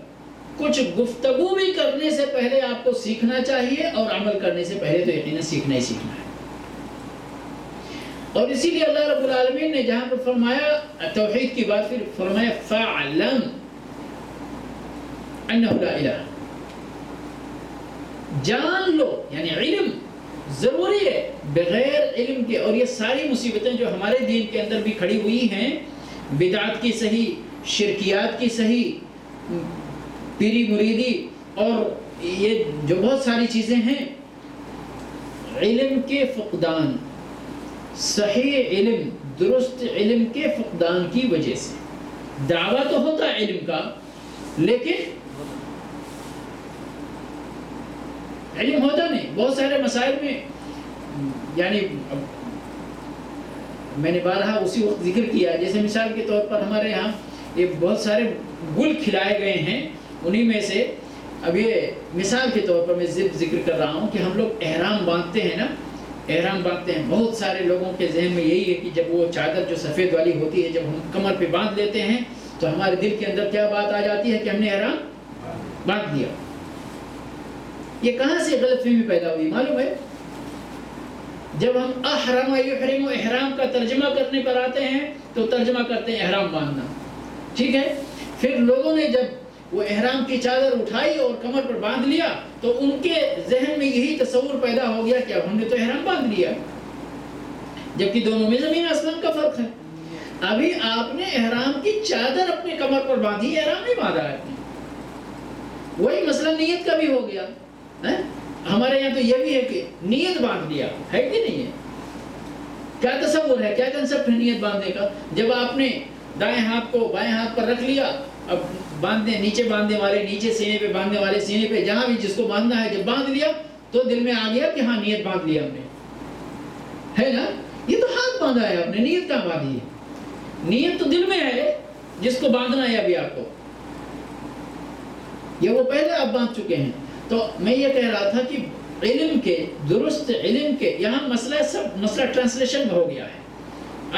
کچھ گفتگو بھی کرنے سے پہلے آپ کو سیکھنا چاہیے اور عمل کرنے سے پہلے تو یقیناً سیکھنا ہی سیکھنا ہے۔ اور اسی لیے اللہ رب العالمین نے جہاں پر فرمایا توحید کی بات، پھر فرمایا فَاعْلَمْ أَنَّهُ لَا إِلَهَ، جان لو، یعنی علم ضروری ہے، بغیر علم کے۔ اور یہ ساری مصیبتیں جو ہمارے دین کے اندر بھی کھڑی ہوئی ہیں، بدعت کی صحیح شرکیات کی صحیح پیری مریدی اور یہ جو بہت ساری چیزیں ہیں، علم کے فقدان، صحیح علم، درست علم کے فقدان کی وجہ سے. دعویٰ تو ہوتا ہے علم کا، لیکن علم ہوتا نہیں. بہت سارے مسائل میں، یعنی میں نے بارہا اسی وقت ذکر کیا، جیسے مثال کے طور پر ہمارے یہاں یہ بہت سارے گل کھلائے گئے ہیں، انہی میں سے اب یہ مثال کے طور پر میں ذکر کر رہا ہوں کہ ہم لوگ احرام باندھتے ہیں نا، احرام باندھتے ہیں. بہت سارے لوگوں کے ذہن میں یہی ہے کہ جب وہ چادر جو سفید والی ہوتی ہے جب ہم کمر پہ باندھ لیتے ہیں تو ہمارے دل کے اندر کیا بات آ جاتی ہے کہ ہم نے احرام باندھ دیا. یہ کہاں سے غلط فہمی پیدا ہوئی معلوم ہے؟ جب ہم احرم یحرم احرام کا ترجمہ کرنے پر آتے ہیں تو ترجمہ کرتے ہیں احرام باندھنا، ٹھیک ہے. پھر لوگوں نے جب وہ احرام کی چادر اٹھائی اور کمر پر باندھ لیا تو ان کے ذہن میں یہی تصور پیدا ہو گیا کہ اب ہم نے تو احرام باندھ لیا، جبکہ دونوں میں زمین آسمان کا فرق ہے. ابھی آپ نے احرام کی چادر اپنے کمر پر باندھی، احرام نہیں باندھا ہے آپ نے. وہی مسئلہ نیت کا بھی ہو گیا. ہمارے یہاں تو یہ بھی ہے کہ نیت باندھ لیا ہے کہ نہیں ہے. کیا تصور ہے، کیا کنسپٹ ہے نیت باندھنے کا؟ جب آپ نے دائیں ہاتھ کو بائیں ہاتھ پر رکھ لیا، اب باندھنے نیچے باندھنے والے نیچے، سینے پہ باندھنے والے سینے پہ، جہاں بھی جس کو باندھنا ہے جب باندھ لیا تو دل میں آ گیا کہ ہاں نیت باندھ لیا ہم نے، ہے نا. یہ تو ہاتھ باندھا ہے آپ نے، نیت کہاں باندھی ہے؟ نیت تو دل میں ہے جس کو باندھنا ہے ابھی آپ کو، یہ وہ پہلے آپ باندھ چکے ہیں. تو میں یہ کہہ رہا تھا کہ علم کے، درست علم کے، یہاں مسئلہ ٹرانسلیشن میں ہو گیا ہے.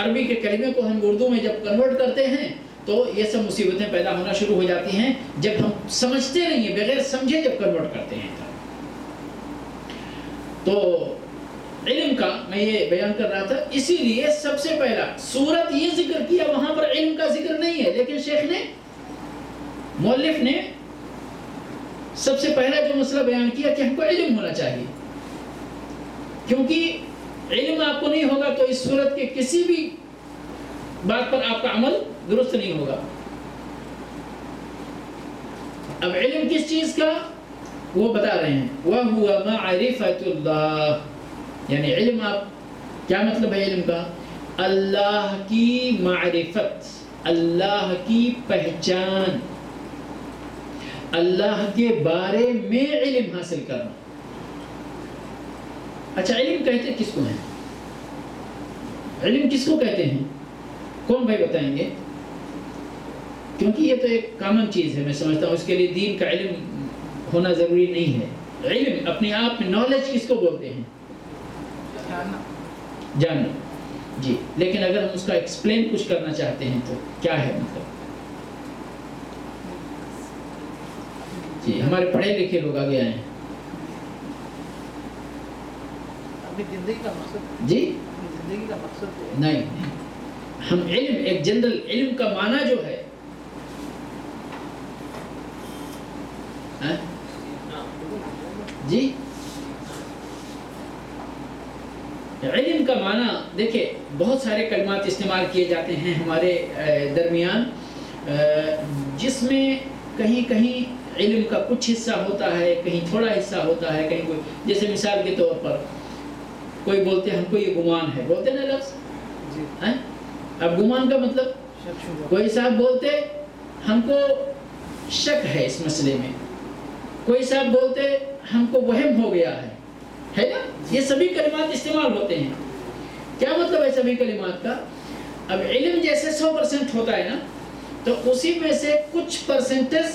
عربی کے کلمے کو ہم اردو میں جب کنورٹ کرتے ہیں تو یہ سب مصیبتیں پیدا ہونا شروع ہو جاتی ہیں جب ہم سمجھتے نہیں ہیں، بغیر سمجھے جب کنورٹ کرتے ہیں. تو علم کا میں یہ بیان کر رہا تھا، اسی لیے سب سے پہلا سورت یہ ذکر کیا، وہاں پر علم کا ذکر نہیں ہے، لیکن شیخ نے، مؤلف نے سب سے پہلا جو مسئلہ بیان کیا کہ ہم کو علم ہونا چاہیے، کیونکہ علم آپ کو نہیں ہوگا تو اس صورت کے کسی بھی بات پر آپ کا عمل درست نہیں ہوگا. اب علم کس چیز کا وہ بتا رہے ہیں، وَهُوَ مَعْرِفَةُ اللَّهِ، یعنی علم، آپ کیا مطلب ہے علم کا؟ اللہ کی معرفت، اللہ کی پہچان، اللہ کے بارے میں علم حاصل کرنا. اچھا علم کہتے کس کو ہیں؟ علم کس کو کہتے ہیں؟ کون بھائی بتائیں گے؟ کیونکہ یہ تو ایک کامن چیز ہے، میں سمجھتا ہوں اس کے لیے دین کا علم ہونا ضروری نہیں ہے. علم اپنے آپ میں، نالج کس کو بولتے ہیں؟ جاننا. جی، لیکن اگر ہم اس کا ایکسپلین کچھ کرنا چاہتے ہیں تو کیا ہے مطلب؟ جی، ہمارے پڑھے لکھے لوگ آگے آئے ہیں. زندگی کا مقصد، جی زندگی کا مقصد نہیں، ہم علم، ایک جنرل علم کا معنی جو ہے، جی علم کا معنی دیکھیں بہت سارے کلمات استعمال کیے جاتے ہیں ہمارے درمیان، جس میں کہیں کہیں علم کا کچھ حصہ ہوتا ہے، کہیں تھوڑا حصہ ہوتا ہے، کہیں کوئی، جیسے مثال کے طور پر کوئی بولتے ہیں ہم کو یہ گمان ہے، بولتے نا لفظ، اب گمان کا مطلب، کوئی صاحب بولتے ہم کو شک ہے اس مسئلے میں، کوئی صاحب بولتے ہم کو وہم ہو گیا ہے نا. یہ سبھی کلمات استعمال ہوتے ہیں. کیا مطلب ہے سبھی کلمات کا؟ اب علم جیسے 100% ہوتا ہے نا، تو اسی میں سے کچھ پرسنٹیج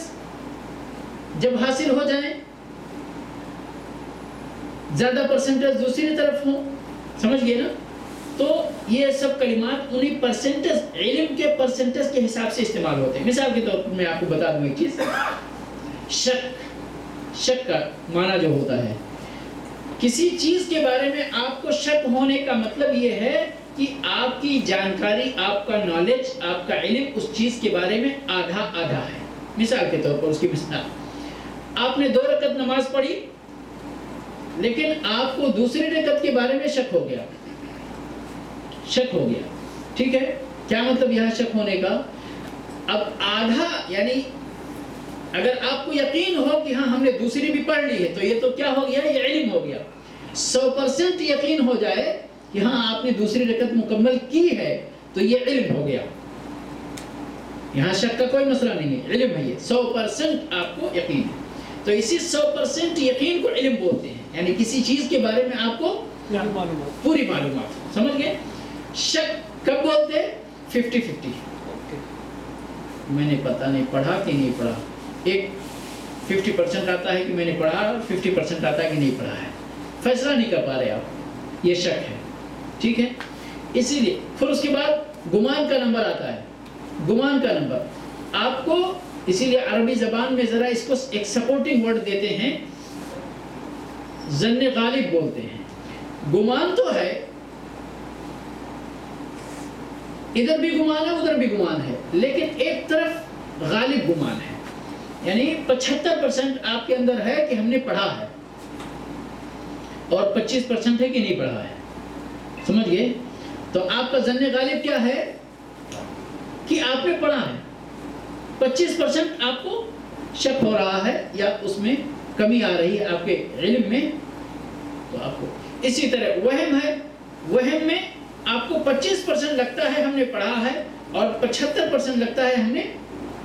جب حاصل ہو جائیں، زیادہ پرسنٹیج دوسری طرف ہوں، سمجھ گئے نا، تو یہ سب کلمات انہی پرسنٹیج، علم کے پرسنٹیج کے حساب سے استعمال ہوتے ہیں. مثال کے طور پر میں آپ کو بتا دوں ایک چیز، شک کا معنی جو ہوتا ہے، کسی چیز کے بارے میں آپ کو شک ہونے کا مطلب یہ ہے کہ آپ کی جانکاری، آپ کا نالج، آپ کا علم اس چیز کے بارے میں آدھا آدھا ہے. مثال کے طور پر اس کی مثال، آپ نے 2 رکعت نماز پڑھی لیکن آپ کو دوسری رکعت کے بارے میں شک ہو گیا، ٹھیک ہے. کیا مطلب یہاں شک ہونے کا؟ اب آدھا یعنی اگر آپ کو یقین ہو کہ ہاں ہم نے دوسری بھی پڑھ لی ہے تو یہ تو کیا ہو گیا؟ یہ علم ہو گیا. 100% یقین ہو جائے کہ ہاں آپ نے دوسری رکعت مکمل کی ہے تو یہ علم ہو گیا. یہاں شک کا کوئی مسئلہ نہیں ہے، علم ہے یہ. 100% آپ کو یقین ہے تو اسی 100% یقین کو علم بولتے ہیں. یعنی کسی چیز کے بارے میں آپ کو پوری معلومات، سمجھ گئے؟ شک کب بولتے ہیں؟ 50-50. میں نے پتہ نہیں پڑھا کہ نہیں پڑھا. ایک 50% آتا ہے کہ میں نے پڑھا، 50% آتا ہے کہ نہیں پڑھا ہے. فیصلہ نہیں کر پا رہے آپ، یہ شک ہے. ٹھیک ہے، اسی لیے پھر اس کے بعد گمان کا نمبر آتا ہے. گمان کا نمبر آپ کو، اسی لیے عربی زبان میں ذرا اس کو ایک سپورٹنگ ورڈ دیتے ہیں، ظن غالب بولتے ہیں. گمان تو ہے، ادھر بھی گمان ہے ادھر بھی گمان ہے، لیکن ایک طرف غالب گمان ہے. یعنی 75% آپ کے اندر ہے کہ ہم نے پڑھا ہے اور 25% ہے کہ نہیں پڑھا ہے. سمجھ گئے؟ تو آپ کا ظن غالب کیا ہے کہ آپ نے پڑھا ہے. 25% آپ کو شک ہو رہا ہے یا اس میں کمی آ رہی ہے آپ کے علم میں. تو آپ کو اسی طرح وہم ہے، وہم میں آپ کو 25% لگتا ہے ہم نے پڑھا ہے اور 75% لگتا ہے ہم نے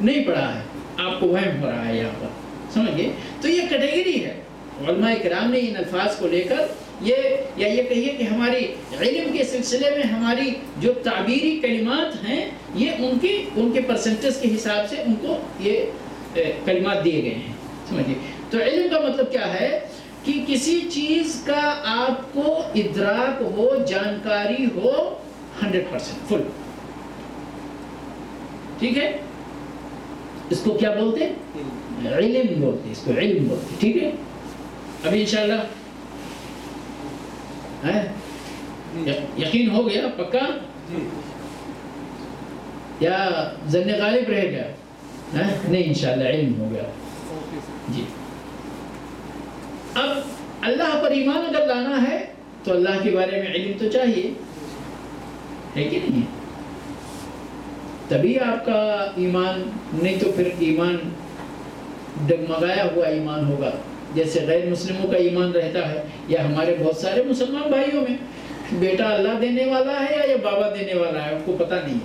نہیں پڑھا ہے. آپ کو وہم ہو رہا ہے یہاں پر. سمجھ گئے؟ تو یہ کیٹیگری ہے. علماء کرام نے ان الفاظ کو لے کر یہ کہیے کہ ہماری علم کے سلسلے میں ہماری جو تعبیری کلمات ہیں یہ ان کے پرسنٹیج کے حساب سے ان کو یہ کلمات دیے گئے ہیں. سمجھیے؟ تو علم کا مطلب کیا ہے کہ کسی چیز کا آپ کو ادراک ہو، جانکاری ہو 100% فل. ٹھیک ہے، اس کو کیا بولتے ہیں؟ علم بولتے ہیں. اس کو علم بولتے ہیں. ٹھیک ہے، ابھی انشاءاللہ یقین ہو گیا پکا یا ظن غالب رہ گیا؟ نہیں، انشاءاللہ علم ہو گیا. جی، اب اللہ پر ایمان اگر لانا ہے تو اللہ کے بارے میں علم تو چاہیے، ہے کہ نہیں؟ تبھی آپ کا ایمان، نہیں تو پھر ایمان ڈگمگایا ہوا ایمان ہوگا. جیسے غیر مسلموں کا ایمان رہتا ہے یا ہمارے بہت سارے مسلمان بھائیوں میں بیٹا اللہ دینے والا ہے یا بابا دینے والا ہے، ان کو پتہ نہیں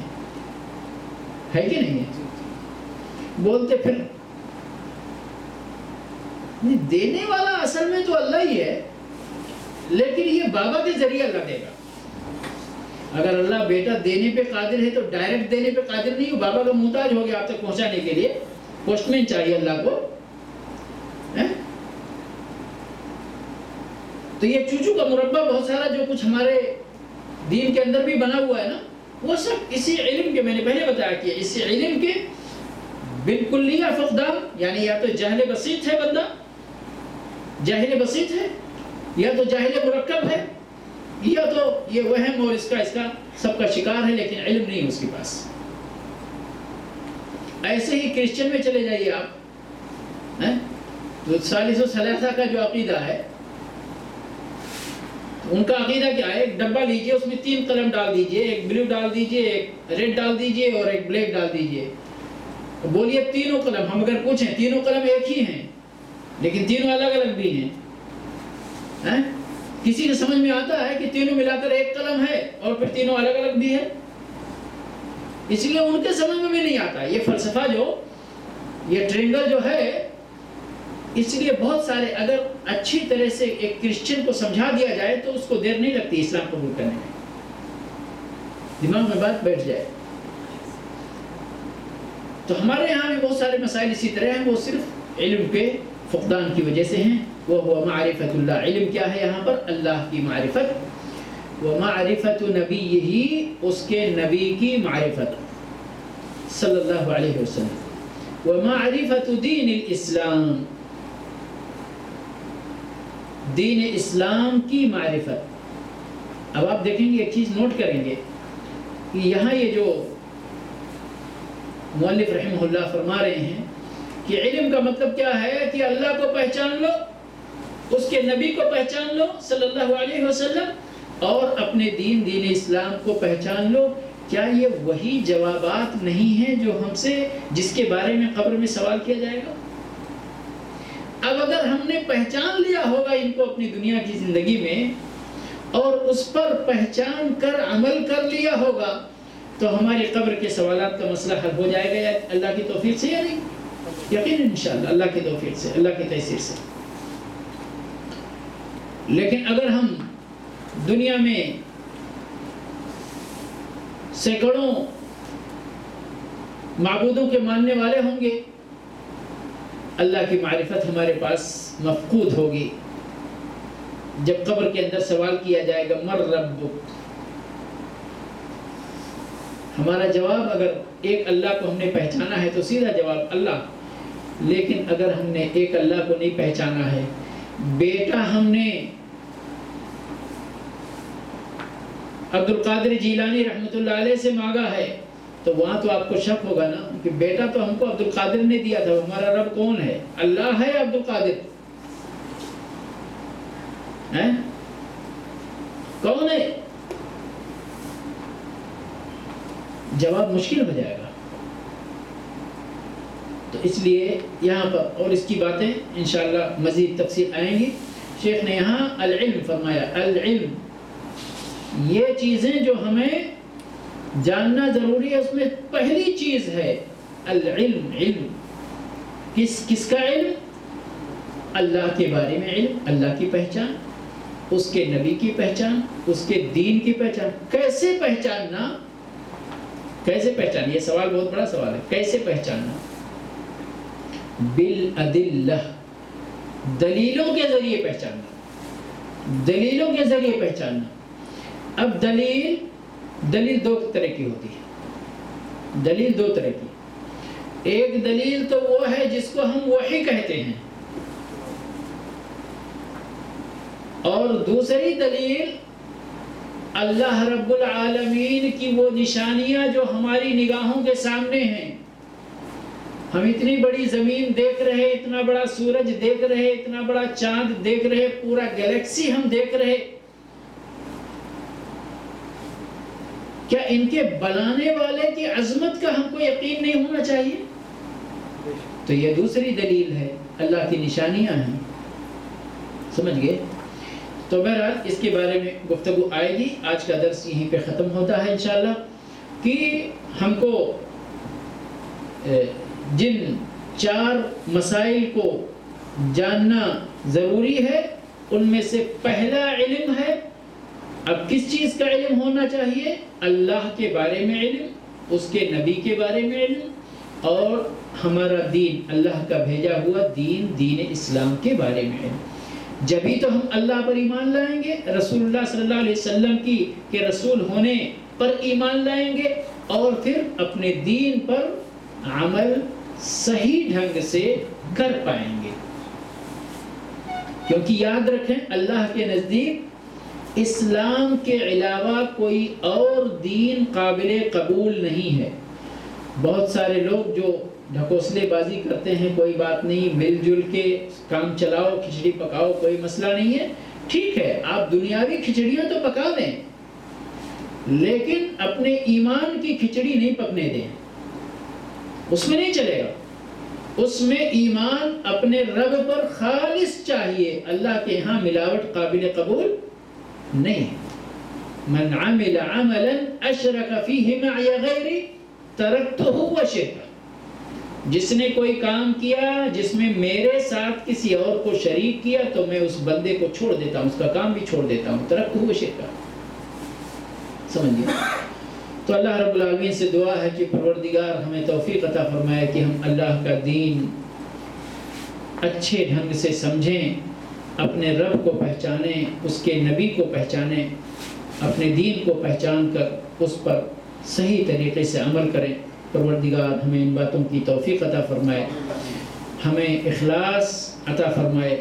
ہے کہ نہیں ہے؟ بولتے پھر دینے والا اصل میں تو اللہ ہی ہے، لیکن یہ بابا کے ذریعے اللہ دے گا. اگر اللہ بیٹا دینے پہ قادر ہے تو ڈائریکٹ دینے پہ قادر نہیں ہو. بابا کا محتاج ہو گیا آپ تک پہنچانے کے لیے، پوسٹ مین چاہیے اللہ کو. تو یہ چوچو کا مربع بہت سارا جو کچھ ہمارے دین کے اندر بھی بنا ہوا ہے نا، وہ سب اسی علم کے، میں نے پہلے بتایا کہ اسی علم کے بالکلیہ فقدان. یعنی یا تو جاہل بسیط ہے بندہ، جاہل بسیط ہے، یا تو جاہل مرکب ہے، یا تو یہ وہم اور اس کا سب کا شکار ہے لیکن علم نہیں اس کے پاس. ایسے ہی کرسچن میں چلے جائیے آپ، تو ثالث و ثلاثہ کا جو عقیدہ ہے، ان کا عقیدہ کیا ہے؟ ایک ڈبہ لیجئے، اس میں 3 قلم ڈال دیجئے، ایک بلیو ڈال دیجئے، ایک ریڈ ڈال دیجئے اور ایک بلیک ڈال دیجئے. بولیے تینوں قلم، ہم اگر پوچھیں تینوں قلم ایک ہی ہیں لیکن تینوں الگ الگ بھی ہیں. کسی نے سمجھ میں آتا ہے کہ تینوں ملا کر ایک قلم ہے اور پھر تینوں الگ الگ بھی ہے؟ اس لیے ان کے سمجھ میں بھی نہیں آتا. یہ فلسفہ جو، یہ ٹرینگل جو ہے، اس لیے بہت سارے، اگر اچھی طرح سے ایک کرسچن کو سمجھا دیا جائے تو اس کو دیر نہیں لگتی اسلام قبول کرنے میں، دماغ میں بات بیٹھ جائے. تو ہمارے یہاں بھی بہت سارے مسائل اسی طرح ہیں، وہ صرف علم کے فقدان کی وجہ سے ہیں. وہ معرفت اللہ، علم کیا ہے یہاں پر؟ اللہ کی معرفت. ومعرفت نبیہ، اس کے نبی کی معرفت صلی اللہ علیہ وسلم. ومعرفت دین الاسلام، دین اسلام کی معرفت. اب آپ دیکھیں گے ایک چیز نوٹ کریں گے کہ یہاں یہ جو مؤلف رحمہ اللہ فرما رہے ہیں کہ علم کا مطلب کیا ہے کہ اللہ کو پہچان لو، اس کے نبی کو پہچان لو صلی اللہ علیہ وسلم، اور اپنے دین اسلام کو پہچان لو. کیا یہ وہی جوابات نہیں ہیں جو ہم سے جس کے بارے میں قبر میں سوال کیا جائے گا؟ اب اگر ہم نے پہچان لیا ہوگا ان کو اپنی دنیا کی زندگی میں اور اس پر پہچان کر عمل کر لیا ہوگا تو ہماری قبر کے سوالات کا مسئلہ حل ہو جائے گا یا اللہ کی توفیق سے یا نہیں؟ یقیناً انشاءاللہ اللہ کی توفیق سے، اللہ کی تیسیر سے۔ لیکن اگر ہم دنیا میں سینکڑوں معبودوں کے ماننے والے ہوں گے، اللہ کی معرفت ہمارے پاس مفقود ہوگی۔ جب قبر کے اندر سوال کیا جائے گا مر ربک، ہمارا جواب اگر ایک اللہ کو ہم نے پہچانا ہے تو سیدھا جواب اللہ، لیکن اگر ہم نے ایک اللہ کو نہیں پہچانا ہے، بیٹا ہم نے عبد القادر جیلانی رحمۃ اللہ علیہ سے مانگا ہے تو وہاں تو آپ کو شک ہوگا نا کہ بیٹا تو ہم کو عبد القادر نے دیا تھا، ہمارا رب کون ہے؟ اللہ ہے عبد القادر ہے؟ کون ہے؟ جواب مشکل ہو جائے گا۔ تو اس لیے یہاں پر اور اس کی باتیں انشاءاللہ مزید تفصیل آئیں گی۔ شیخ نے یہاں العلم فرمایا، العلم یہ چیزیں جو ہمیں جاننا ضروری ہے، اس میں پہلی چیز ہے العلم۔ علم کس کا علم؟ اللہ کے بارے میں علم، اللہ کی پہچان، اس کے نبی کی پہچان، اس کے دین کی پہچان۔ کیسے پہچاننا؟ کیسے پہچاننا؟ یہ سوال بہت بڑا سوال ہے۔ کیسے پہچاننا؟ بالادلہ، دلیلوں کے ذریعے پہچاننا، دلیلوں کے ذریعے پہچاننا۔ اب دلیل دو طرح کی ہوتی ہے، دلیل دو طرح کی۔ ایک دلیل تو وہ ہے جس کو ہم وحی کہتے ہیں، اور دوسری دلیل اللہ رب العالمین کی وہ نشانیاں جو ہماری نگاہوں کے سامنے ہیں۔ ہم اتنی بڑی زمین دیکھ رہے، اتنا بڑا سورج دیکھ رہے، اتنا بڑا چاند دیکھ رہے، پورا گیلیکسی ہم دیکھ رہے، کیا ان کے بنانے والے کی عظمت کا ہم کو یقین نہیں ہونا چاہیے؟ تو یہ دوسری دلیل ہے، اللہ کی نشانیاں ہیں۔ سمجھ گئے؟ تو بہرحال اس کے بارے میں گفتگو آئے گی۔ آج کا درس یہیں پہ ختم ہوتا ہے انشاءاللہ، کہ ہم کو جن 4 مسائل کو جاننا ضروری ہے ان میں سے پہلا علم ہے۔ اب کس چیز کا علم ہونا چاہیے؟ اللہ کے بارے میں علم، اس کے نبی کے بارے میں علم، اور ہمارا دین، اللہ کا بھیجا ہوا دین، دین اسلام کے بارے میں علم۔ جبھی تو ہم اللہ پر ایمان لائیں گے، رسول اللہ صلی اللہ علیہ وسلم کی کہ رسول ہونے پر ایمان لائیں گے، اور پھر اپنے دین پر عمل صحیح ڈھنگ سے کر پائیں گے۔ کیونکہ یاد رکھیں اللہ کے نزدیک اسلام کے علاوہ کوئی اور دین قابل قبول نہیں ہے۔ بہت سارے لوگ جو ڈھکوسلے بازی کرتے ہیں، کوئی بات نہیں، مل جل کے کام چلاؤ، کھچڑی پکاؤ، کوئی مسئلہ نہیں ہے، ٹھیک ہے، آپ دنیاوی کھچڑیاں تو پکا دیں لیکن اپنے ایمان کی کھچڑی نہیں پکنے دیں، اس میں نہیں چلے گا۔ اس میں ایمان اپنے رب پر خالص چاہیے، اللہ کے ہاں ملاوٹ قابل قبول نہیں۔ من عمل عملا اشرک فیہ معی غیری ترکتہ وشرکہ، جس نے کوئی کام کیا جس میں میرے ساتھ کسی اور کو شریک کیا تو میں اس بندے کو چھوڑ دیتا ہوں، اس کا کام بھی چھوڑ دیتا ہوں، ترکتہ وشرکہ۔ سمجھئے؟ تو اللہ رب العالمین سے دعا ہے کہ پروردگار ہمیں توفیق عطا فرمائے کہ ہم اللہ کا دین اچھے ڈھنگ سے سمجھیں، اپنے رب کو پہچانیں، اس کے نبی کو پہچانیں، اپنے دین کو پہچان کر اس پر صحیح طریقے سے عمل کریں۔ پروردگار ہمیں ان باتوں کی توفیق عطا فرمائے، ہمیں اخلاص عطا فرمائے،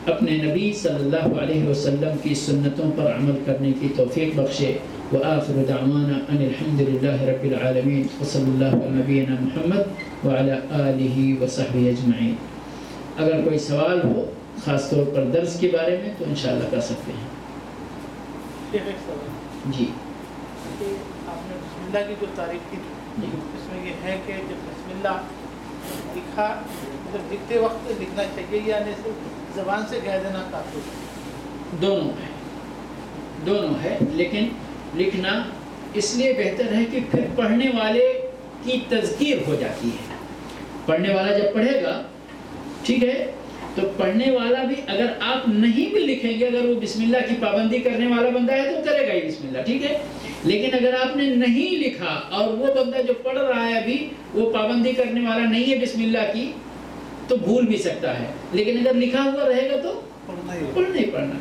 اپنے نبی صلی اللہ علیہ وسلم کی سنتوں پر عمل کرنے کی توفیق بخشے۔ وآخر دعوانا ان الحمد للہ رب العالمین وصلی اللہ علی نبینا محمد وعلی آلہ وصحبہ اجمعین۔ اگر کوئی سوال ہو خاص طور پر درس کے بارے میں تو انشاءاللہ کر سکتے ہیں۔ ایک سوال جی، کہ آپ نے اللہ کی جو تعریف کی اس میں یہ ہے کہ جب بسم اللہ لکھا مطلب لکھتے وقت لکھنا چاہیے یا نہیں صرف زبان سے کہہ دینا کافی ہے؟ دونوں ہے لیکن لکھنا اس لیے بہتر ہے کہ پھر پڑھنے والے کی تذکیر ہو جاتی ہے. پڑھنے والا جب پڑھے گا ٹھیک ہے تو پڑھنے والا بھی اگر آپ نہیں بھی لکھیں گے اگر وہ بسم اللہ کی پابندی کرنے والا بندہ ہے تو کرے گا ہی بسم اللہ ٹھیک ہے. لیکن اگر آپ نے نہیں لکھا اور وہ بندہ جو پڑھ رہا ہے ابھی وہ پابندی کرنے والا نہیں ہے بسم اللہ کی تو بھول بھی سکتا ہے. لیکن اگر لکھا ہوا رہے گا تو پڑھنا ہی پڑھنا ہی پڑھنا.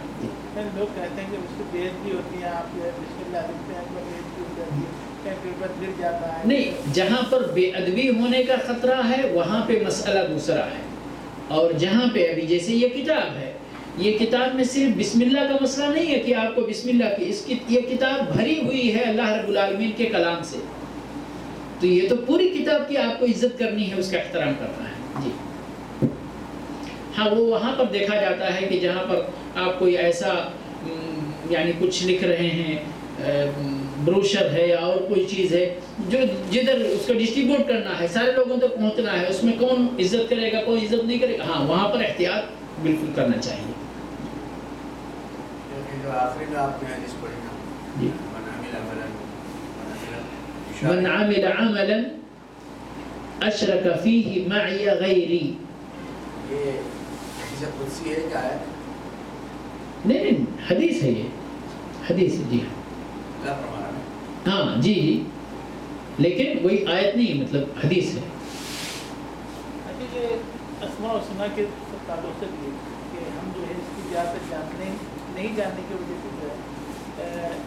لوگ کہتے ہیں کہ اس کی بےعزتی ہوتی ہے آپ جو ہے بسم اللہ لکھتے ہیں بےعزتی ہو جاتی ہے کہیں پیپر گر جاتا ہے. نہیں جہاں پر بے ادبی ہونے کا خطرہ ہے وہاں پہ مسئلہ دوسرا ہے اور جہاں پہ ابھی جیسے یہ کتاب ہے یہ کتاب میں صرف بسم اللہ کا مسئلہ نہیں ہے کہ آپ کو بسم اللہ کی یہ کتاب بھری ہوئی ہے اللہ رب العالمین کے کلام سے تو یہ تو پوری کتاب کی آپ کو عزت کرنی ہے اس کا احترام کرنا ہے. جی ہاں وہ وہاں پر دیکھا جاتا ہے کہ جہاں پر آپ کوئی ایسا یعنی کچھ لکھ رہے ہیں بروشر ہے یا اور کوئی چیز ہے جو جدھر اس کو ڈسٹریبیوٹ کرنا ہے سارے لوگوں تک پہنچنا ہے اس میں کون عزت کرے گا کون عزت نہیں کرے گا. ہاں وہاں پر احتیاط بالکل کرنا چاہیے. جو آخری میں آپ نے حدیث پڑھی نا جی من عمل عملا اشرک فیہ معی غیری. یہ حدیث قدسی ہے کیا ہے؟ نہیں حدیث ہے یہ حدیث ہے. جی اللہ فرما رہا ہے ہاں جی لیکن وہی آیت نہیں مطلب حدیث ہے. اچھا یہ اسماء و سنا کے تعلق سے بھی کہ ہم جو ہے اس کی زیادہ نہیں جاننے کی وجہ سے جو ہے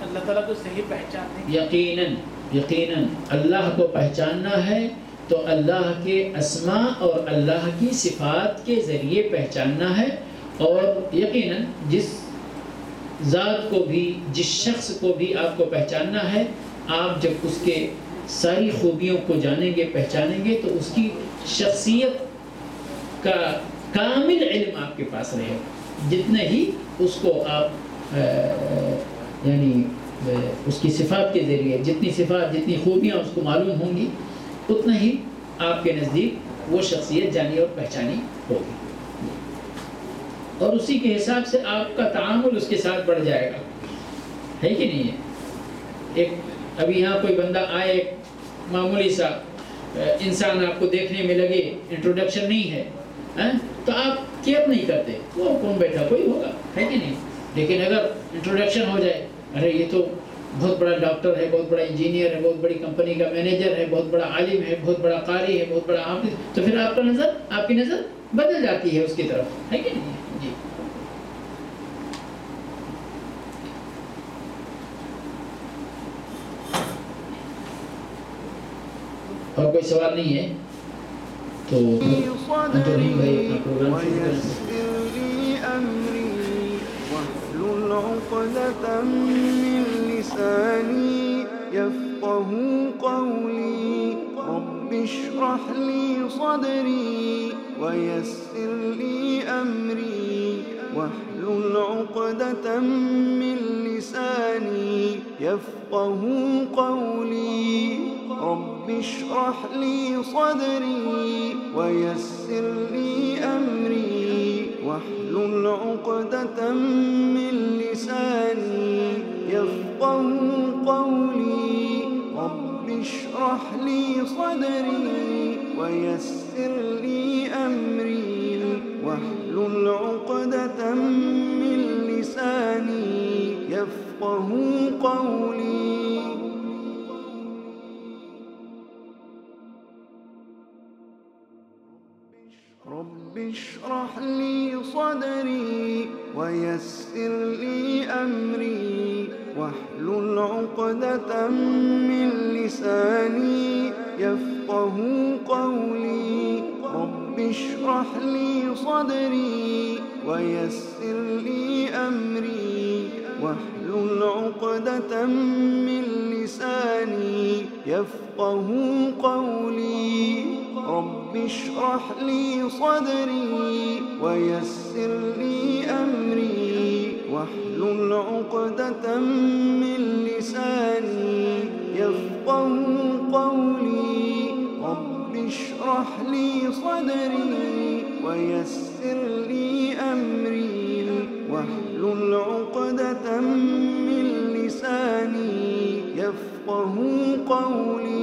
اللہ تعالیٰ کو صحیح پہچاننے یقیناً اللہ کو پہچاننا ہے تو اللہ کے اسماء اور اللہ کی صفات کے ذریعے پہچاننا ہے. اور یقیناً جس ذات کو بھی جس شخص کو بھی آپ کو پہچاننا ہے آپ جب اس کے ساری خوبیوں کو جانیں گے پہچانیں گے تو اس کی شخصیت کا کامل علم آپ کے پاس رہے گا. جتنے ہی اس کو آپ یعنی اس کی صفات کے ذریعے جتنی صفات جتنی خوبیاں اس کو معلوم ہوں گی اتنا ہی آپ کے نزدیک وہ شخصیت جانی اور پہچانی ہوگی اور اسی کے حساب سے آپ کا تعامل اس کے ساتھ بڑھ جائے گا. ہے کہ نہیں ہے؟ ایک ابھی یہاں کوئی بندہ آئے ایک معمولی سا انسان آپ کو دیکھنے میں لگے انٹروڈکشن نہیں ہے تو آپ کیئر نہیں کرتے وہ کون بیٹھا کوئی ہوگا ہے کہ نہیں. لیکن اگر انٹروڈکشن ہو جائے ارے یہ تو بہت بڑا ڈاکٹر ہے بہت بڑا انجینئر ہے بہت بڑی کمپنی کا مینیجر ہے بہت بڑا عالم ہے بہت بڑا قاری ہے بہت بڑا حافظ تو پھر آپ کی نظر بدل جاتی ہے اس کی طرف ہے کہ نہیں. جی اور کوئی سوال نہیں ہے تو صدري ويسر لي أمري واحلل عقدة من لساني يفقه قولي رب اشرح لي صدري ويسر لي أمري واحلل عقدة من لساني يفقه قولي رب اشرح لي صدري ويسر لي أمري واحلل عقدة من لساني يفقه قولي رب اشرح لي صدري ويسر لي أمري واحلل عقدة من لساني يفقه قولي رب اشرح لي صدري ويسر لي أمري واحلل عقدة من لساني يفقه قولي رب اشرح لي صدري ويسر لي أمري واحلل عقدة من لساني يفقه قولي رب اشرح لي صدري ويسر لي أمري واحلل عقدة من لساني يفقهوا قولي رب اشرح لي صدري ويسر لي أمري واحلل عقدة من لساني يفقهوا قولي